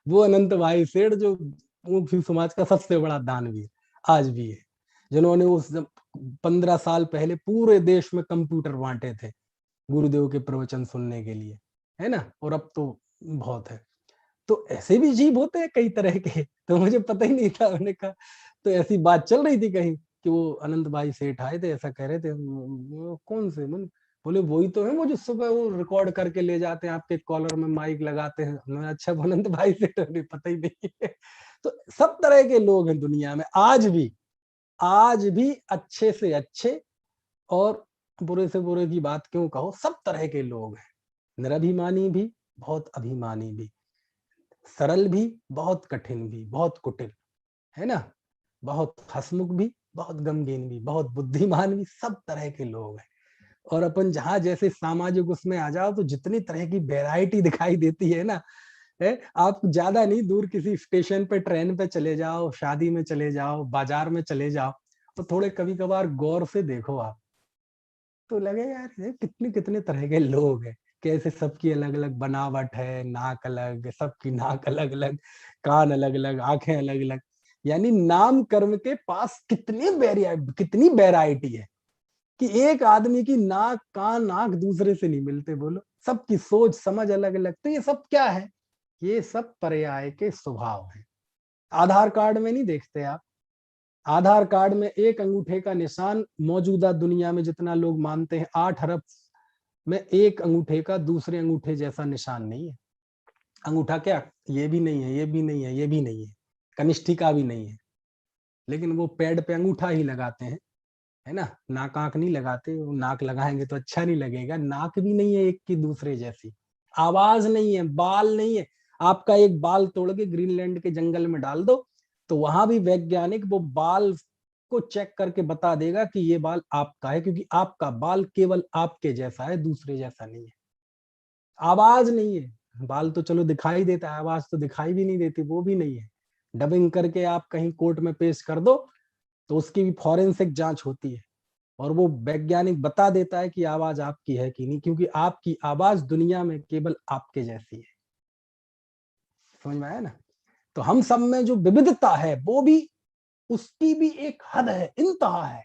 वो अनंत भाई सेठ जो मुंशी समाज का सबसे बड़ा दानवीर आज भी है, जिन्होंने उस 15 साल पहले पूरे देश में कंप्यूटर बांटे थे गुरुदेव के प्रवचन सुनने के लिए, है ना, और अब तो बहुत है। तो ऐसे भी जीव होते हैं कई तरह के, तो मुझे पता ही नहीं था। मैंने कहा, तो ऐसी बात चल रही थी कहीं कि वो अनंत भाई सेठ आए थे, ऐसा कह रहे थे, कौन से? बोले वही तो है वो जो सुबह वो रिकॉर्ड करके ले जाते हैं, आपके कॉलर में माइक लगाते हैं। मैं, अच्छा अनंत भाई सेठ, पता ही नहीं है। तो सब तरह के लोग हैं दुनिया में आज भी अच्छे से अच्छे और बुरे से बुरे की बात क्यों कहो, सब तरह के लोग हैं, निरभिमानी भी, बहुत अभिमानी भी, सरल भी, बहुत कठिन भी, बहुत कुटिल, है ना, बहुत हंसमुख भी, बहुत गमगीन भी, बहुत बुद्धिमान भी, सब तरह के लोग हैं। और अपन जहां जैसे सामाजिक उसमें आ जाओ तो जितनी तरह की वैरायटी दिखाई देती है ना, है, आप ज्यादा नहीं दूर किसी स्टेशन पे, ट्रेन पे चले जाओ, शादी में चले जाओ, बाजार में चले जाओ, तो थोड़े कभी कभार गौर से देखो आप, तो लगे यार ये कितने कितने तरह के लोग हैं, कैसे सबकी अलग अलग बनावट है, नाक अलग, सबकी नाक अलग अलग, कान अलग अलग, आंखें अलग अलग, यानी नाम कर्म के पास कितनी वैरायटी है कि एक आदमी की नाक कान आंख दूसरे से नहीं मिलते, बोलो, सबकी सोच समझ अलग अलग। तो ये सब क्या है? ये सब पर्याय के स्वभाव है। आधार कार्ड में नहीं देखते आप, आधार कार्ड में एक अंगूठे का निशान मौजूदा दुनिया में जितना लोग मानते हैं 8 अरब में एक अंगूठे का दूसरे अंगूठे जैसा निशान नहीं है। अंगूठा क्या, ये भी नहीं है, ये भी नहीं है, ये भी नहीं है, कनिष्ठिका भी नहीं है, लेकिन वो पैड पे अंगूठा ही लगाते हैं, है ना, नाक आंख नहीं लगाते। नाक लगाएंगे तो अच्छा नहीं लगेगा। नाक भी नहीं है एक की दूसरे जैसी, आवाज नहीं है, बाल नहीं है। आपका एक बाल तोड़ के ग्रीनलैंड के जंगल में डाल दो तो वहां भी वैज्ञानिक वो बाल को चेक करके बता देगा कि ये बाल आपका है, क्योंकि आपका बाल केवल आपके जैसा है, दूसरे जैसा नहीं है। आवाज नहीं है, बाल तो चलो दिखाई देता है, आवाज तो दिखाई भी नहीं देती, वो भी नहीं है। डबिंग करके आप कहीं कोर्ट में पेश कर दो तो उसकी भी फॉरेंसिक जांच होती है और वो वैज्ञानिक बता देता है कि आवाज आपकी है कि नहीं, क्योंकि आपकी आवाज दुनिया में केवल आपके जैसी है। समझ में आया ना? तो हम सब में जो विविधता है वो भी, उसकी भी एक हद है, इंतहा है,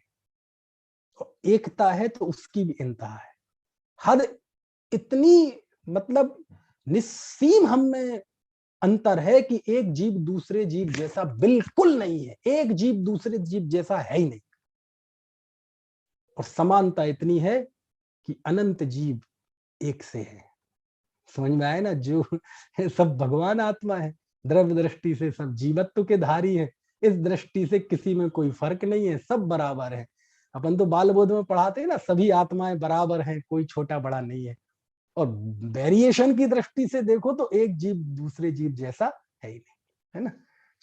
एकता है तो उसकी भी इंतहा है। हद इतनी मतलब निस्सीम हम में अंतर है कि एक जीव दूसरे जीव जैसा बिल्कुल नहीं है, एक जीव दूसरे जीव जैसा है ही नहीं। और समानता इतनी है कि अनंत जीव एक से है। समझ में आए ना, जो सब भगवान आत्मा है, द्रव्य दृष्टि से सब जीवत्व के धारी है, इस दृष्टि से किसी में कोई फर्क नहीं है, सब बराबर है। अपन तो बाल बोध में पढ़ाते हैं ना, सभी आत्माएं बराबर हैं, कोई छोटा बड़ा नहीं है। और वेरिएशन की दृष्टि से देखो तो एक जीव दूसरे जीव जैसा है ही नहीं, है ना।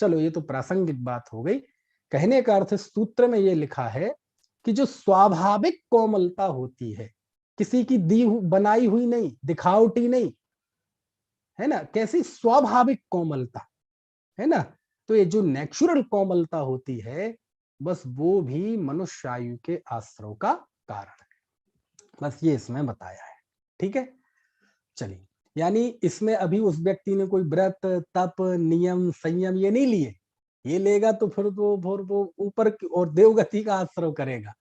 चलो ये तो प्रासंगिक बात हो गई। कहने का अर्थ सूत्र में ये लिखा है कि जो स्वाभाविक कोमलता होती है, किसी की बनाई हुई नहीं, दिखावटी नहीं, है ना, कैसी स्वाभाविक कोमलता, है ना। तो ये जो नेचुरल कोमलता होती है, बस वो भी मनुष्य आयु के आश्रव का कारण है। बस ये इसमें बताया है, ठीक है। चलिए, यानी इसमें अभी उस व्यक्ति ने कोई व्रत, तप, नियम, संयम ये नहीं लिए। ये लेगा तो फिर वो ऊपर और देवगति का आश्रय करेगा,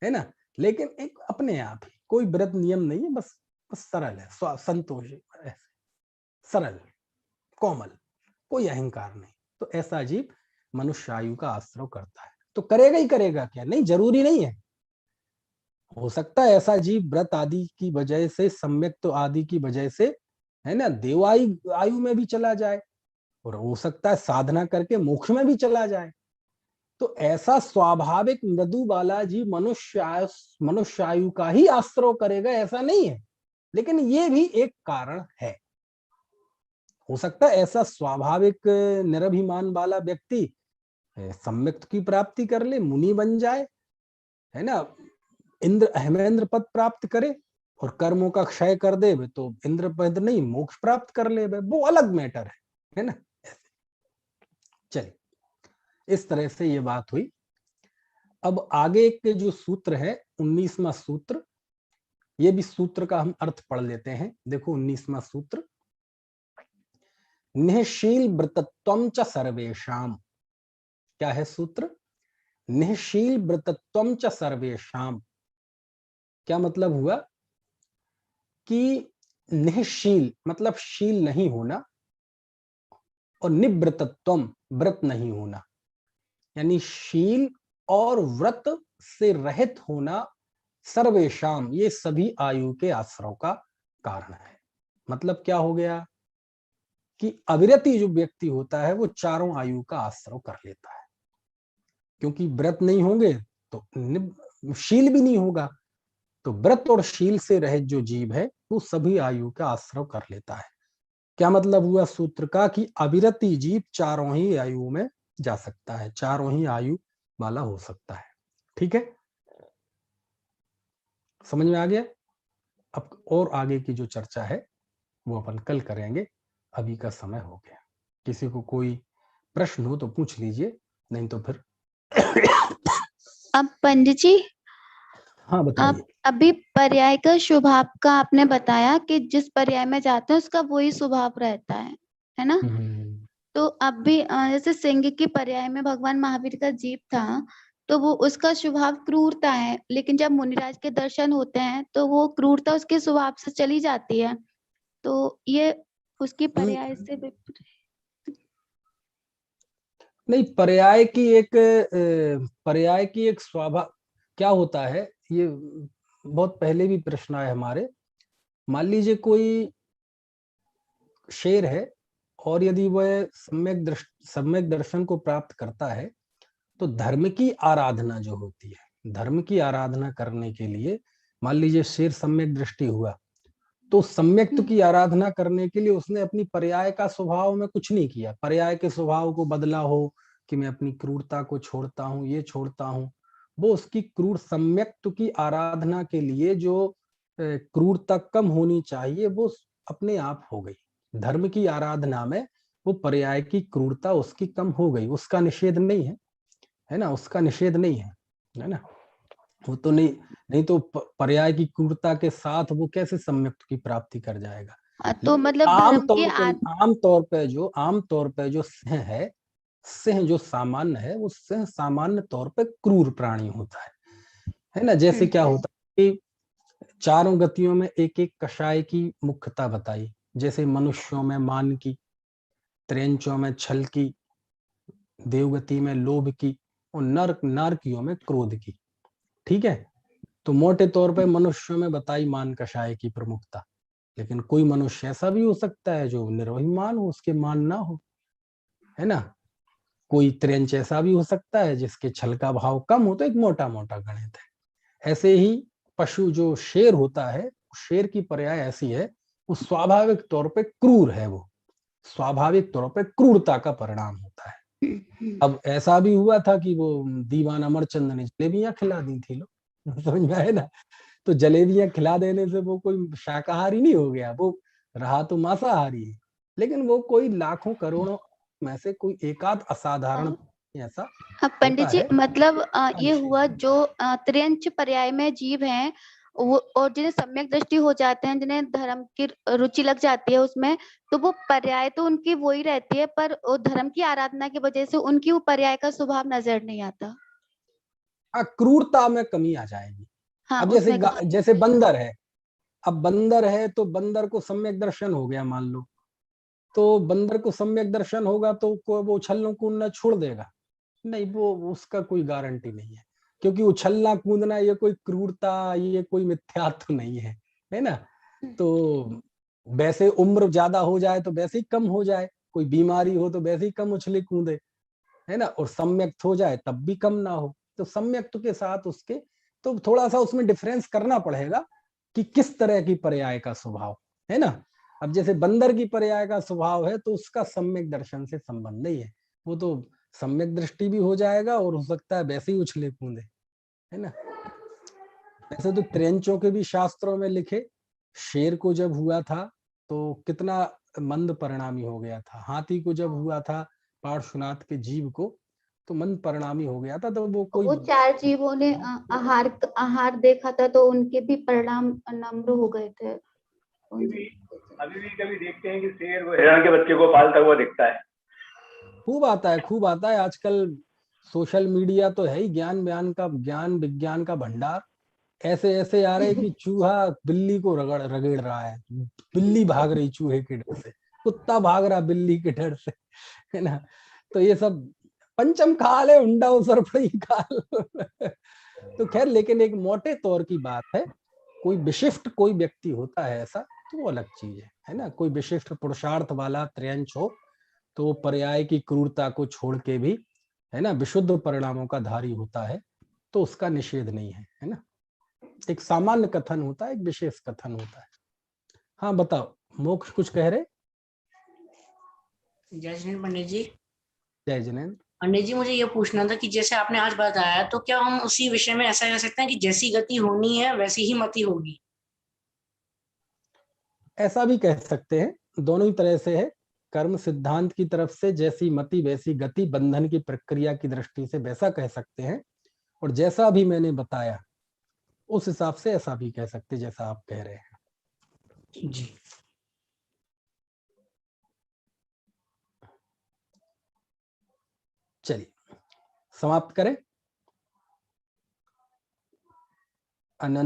है ना। लेकिन एक अपने आप ही कोई व्रत नियम नहीं है, बस सरल है, संतोष, सरल, कोमल, कोई अहंकार नहीं। तो ऐसा जीव मनुष्य आयु का आश्रय करता है। तो करेगा ही करेगा क्या, नहीं जरूरी नहीं है। हो सकता है ऐसा जीव व्रत आदि की वजह से, सम्यक तो आदि की वजह से, है ना, देवायु आयु में भी चला जाए, और हो सकता है साधना करके मोक्ष में भी चला जाए। तो ऐसा स्वाभाविक मृदु वाला जीव मनुष्य आयु का ही आश्रय करेगा ऐसा नहीं है, लेकिन ये भी एक कारण है। हो सकता है ऐसा स्वाभाविक निरभिमान वाला व्यक्ति सम्यक की प्राप्ति कर ले, मुनि बन जाए, है ना, इंद्र हेमेंद्र पद प्राप्त करे, और कर्मों का क्षय कर दे तो इंद्र पद नहीं मोक्ष प्राप्त कर ले, वो अलग मैटर है ना। चलिए, इस तरह से ये बात हुई। अब आगे के जो सूत्र है 19वां सूत्र, ये भी सूत्र का हम अर्थ पढ़ लेते हैं। देखो 19वां सूत्र, निःशील व्रतत्वं च सर्वेषाम। क्या है सूत्र? निःशील व्रतत्वं च सर्वेषाम। क्या मतलब हुआ कि निःशील मतलब शील नहीं होना, और निवृत्तत्वम व्रत नहीं होना, यानी शील और व्रत से रहित होना, सर्वेशाम ये सभी आयु के आश्रय का कारण है। मतलब क्या हो गया कि अविरति जो व्यक्ति होता है वो चारों आयु का आश्रय कर लेता है, क्योंकि व्रत नहीं होंगे तो शील भी नहीं होगा। तो व्रत और शील से रहित जो जीव है वो सभी आयु का आश्रय कर लेता है। क्या मतलब हुआ सूत्र का कि अविरति जीव चारों ही आयु में जा सकता है, चारों ही आयु वाला हो सकता है। ठीक है, समझ में आ गया। अब और आगे की जो चर्चा है वो अपन कल करेंगे, अभी का समय हो गया। किसी को कोई प्रश्न हो तो पूछ लीजिए, नहीं तो फिर अब पंडित जी, हाँ बताइए। अभी पर्याय का स्वभाव का आपने बताया कि जिस पर्याय में जाते हैं उसका वही स्वभाव रहता है ना। तो अब भी जैसे सिंह की पर्याय में भगवान महावीर का जीव था, तो वो उसका स्वभाव क्रूरता है, लेकिन जब मुनिराज के दर्शन होते हैं तो वो क्रूरता उसके स्वभाव से चली जाती है। तो ये उसकी पर्याय से नहीं, पर्याय की एक स्वभाव क्या होता है, ये बहुत पहले भी प्रश्न आया हमारे। मान लीजिए कोई शेर है, और यदि वह सम्यक दर्शन को प्राप्त करता है, तो धर्म की आराधना जो होती है, धर्म की आराधना करने के लिए मान लीजिए शेर सम्यक दृष्टि हुआ, तो सम्यक्त की आराधना करने के लिए उसने अपनी पर्याय का स्वभाव में कुछ नहीं किया, पर्याय के स्वभाव को बदला हो कि मैं अपनी क्रूरता को छोड़ता हूँ, ये छोड़ता हूँ। वो उसकी क्रूर सम्यक्त की आराधना के लिए जो क्रूरता कम होनी चाहिए वो अपने आप हो गई। धर्म की आराधना में वो पर्याय की क्रूरता उसकी कम हो गई, उसका निषेध नहीं है ना, उसका निषेध नहीं है ना। वो तो नहीं तो पर्याय की क्रूरता के साथ वो कैसे सम्यक की प्राप्ति कर जाएगा। तो मतलब आमतौर पे जो सिंह है, सिंह जो सामान्य है, वो सिंह सामान्य तौर पे क्रूर प्राणी होता है। है ना। जैसे क्या होता है कि चारों गतियों में एक एक कषाय की मुख्यता बताई, जैसे मनुष्यों में मान की, त्रेंचों में छल की, देवगति में लोभ की, और नारकियों में क्रोध की। ठीक है, तो मोटे तौर पे मनुष्यों में बताई मान कषाय की प्रमुखता। लेकिन कोई मनुष्य ऐसा भी हो सकता है जो निर्भिमान हो, उसके मान ना हो, है ना। कोई त्रेंच ऐसा भी हो सकता है जिसके छल का भाव कम हो, तो एक मोटा मोटा गणित है। ऐसे ही पशु जो शेर होता है, शेर की पर्याय ऐसी है, वो स्वाभाविक तौर पे क्रूर है, वो स्वाभाविक तौर पे क्रूरता का परिणाम होता है। अब ऐसा भी हुआ था कि वो दीवान अमरचंद ने जलेबियां खिला दी थी, लोग समझ में आए ना। तो जलेबियां खिला देने से वो कोई शाकाहारी नहीं हो गया, वो रहा तो मांसाहारी है। लेकिन वो कोई लाखों करोड़ों में से कोई एकाध असाधारण ऐसा पंडित जी, है। मतलब ये हुआ जो त्र्यंच पर्याय में जीव हैं वो, और जिन्हें सम्यक दृष्टि हो जाते हैं, जिन्हें धर्म की रुचि लग जाती है उसमें, तो वो पर्याय तो उनकी वही रहती है, पर वो धर्म की आराधना की वजह से उनकी वो पर्याय का स्वभाव नजर नहीं आता। क्रूरता में कमी आ जाएगी। हाँ, अब उसमें जैसे बंदर है, अब बंदर है तो बंदर को सम्यक दर्शन हो गया मान लो, तो बंदर को सम्यक दर्शन होगा तो वो उछलना कूदना छोड़ देगा? नहीं, वो उसका कोई गारंटी नहीं है, क्योंकि उछलना कूदना ये कोई क्रूरता, ये कोई मिथ्यात्व नहीं है, है ना। तो वैसे उम्र ज्यादा हो जाए तो वैसे ही कम हो जाए, कोई बीमारी हो तो वैसे ही कम उछले कूदे, है ना। और सम्यक हो जाए तब भी कम ना हो। तो सम्यक्त के साथ उसके तो थोड़ा सा उसमें डिफरेंस करना पड़ेगा कि किस तरह की पर्याय का स्वभाव है ना। अब जैसे बंदर की पर्याय का स्वभाव है तो उसका सम्यक दर्शन से संबंध नहीं है, वो तो सम्यक दृष्टि भी हो जाएगा और हो सकता है वैसे ही उछले कूदे, है ना। वैसे तो त्रेंचों के भी शास्त्रों में लिखे, शेर को जब हुआ था तो कितना मंद परिणामी हो गया था, हाथी को जब हुआ था पार्श्वनाथ के जीव को तो मंद परिणामी हो गया था। तो वो कोई वो 4 जीवों ने आहार देखा था तो उनके भी परिणाम नम्र हो गए थे। अभी भी कभी देखते हैं कि शेर वो हिरण के बच्चे को पालता हुआ दिखता है। खूब आता है, खूब आता है। आजकल सोशल मीडिया तो है ही ज्ञान विज्ञान का भंडार। ऐसे ऐसे आ रहे कि चूहा बिल्ली को रगड़ रहा है, बिल्ली भाग रही चूहे के डर से, कुत्ता भाग रहा बिल्ली के डर से, है ना। तो ये सब पंचम काल है, हुंडा उसरपड़ी काल। तो खैर, लेकिन एक मोटे तौर की बात है, कोई विशिष्ट कोई व्यक्ति होता है ऐसा तो वो अलग चीज है ना। कोई विशिष्ट पुरुषार्थ वाला त्रियंच हो तो वो पर्याय की क्रूरता को छोड़ के भी, है ना, विशुद्ध परिणामों का धारी होता है, तो उसका निषेध नहीं है ना। एक सामान्य कथन होता है, एक विशेष कथन होता है। हाँ बताओ, मोक्ष कुछ कह रहे? जय जिनेन्द्र पंडित जी। जय जिनेन्द्र। पंडित जी, मुझे ये पूछना था कि जैसे आपने आज बताया, तो क्या हम उसी विषय में ऐसा कह सकते हैं कि जैसी गति होनी है वैसी ही मति होगी? ऐसा भी कह सकते हैं, दोनों ही तरह से है। कर्म सिद्धांत की तरफ से जैसी मति वैसी गति, बंधन की प्रक्रिया की दृष्टि से वैसा कह सकते हैं, और जैसा भी मैंने बताया उस हिसाब से ऐसा भी कह सकते जैसा आप कह रहे हैं जी। चलिए समाप्त करें। अनंत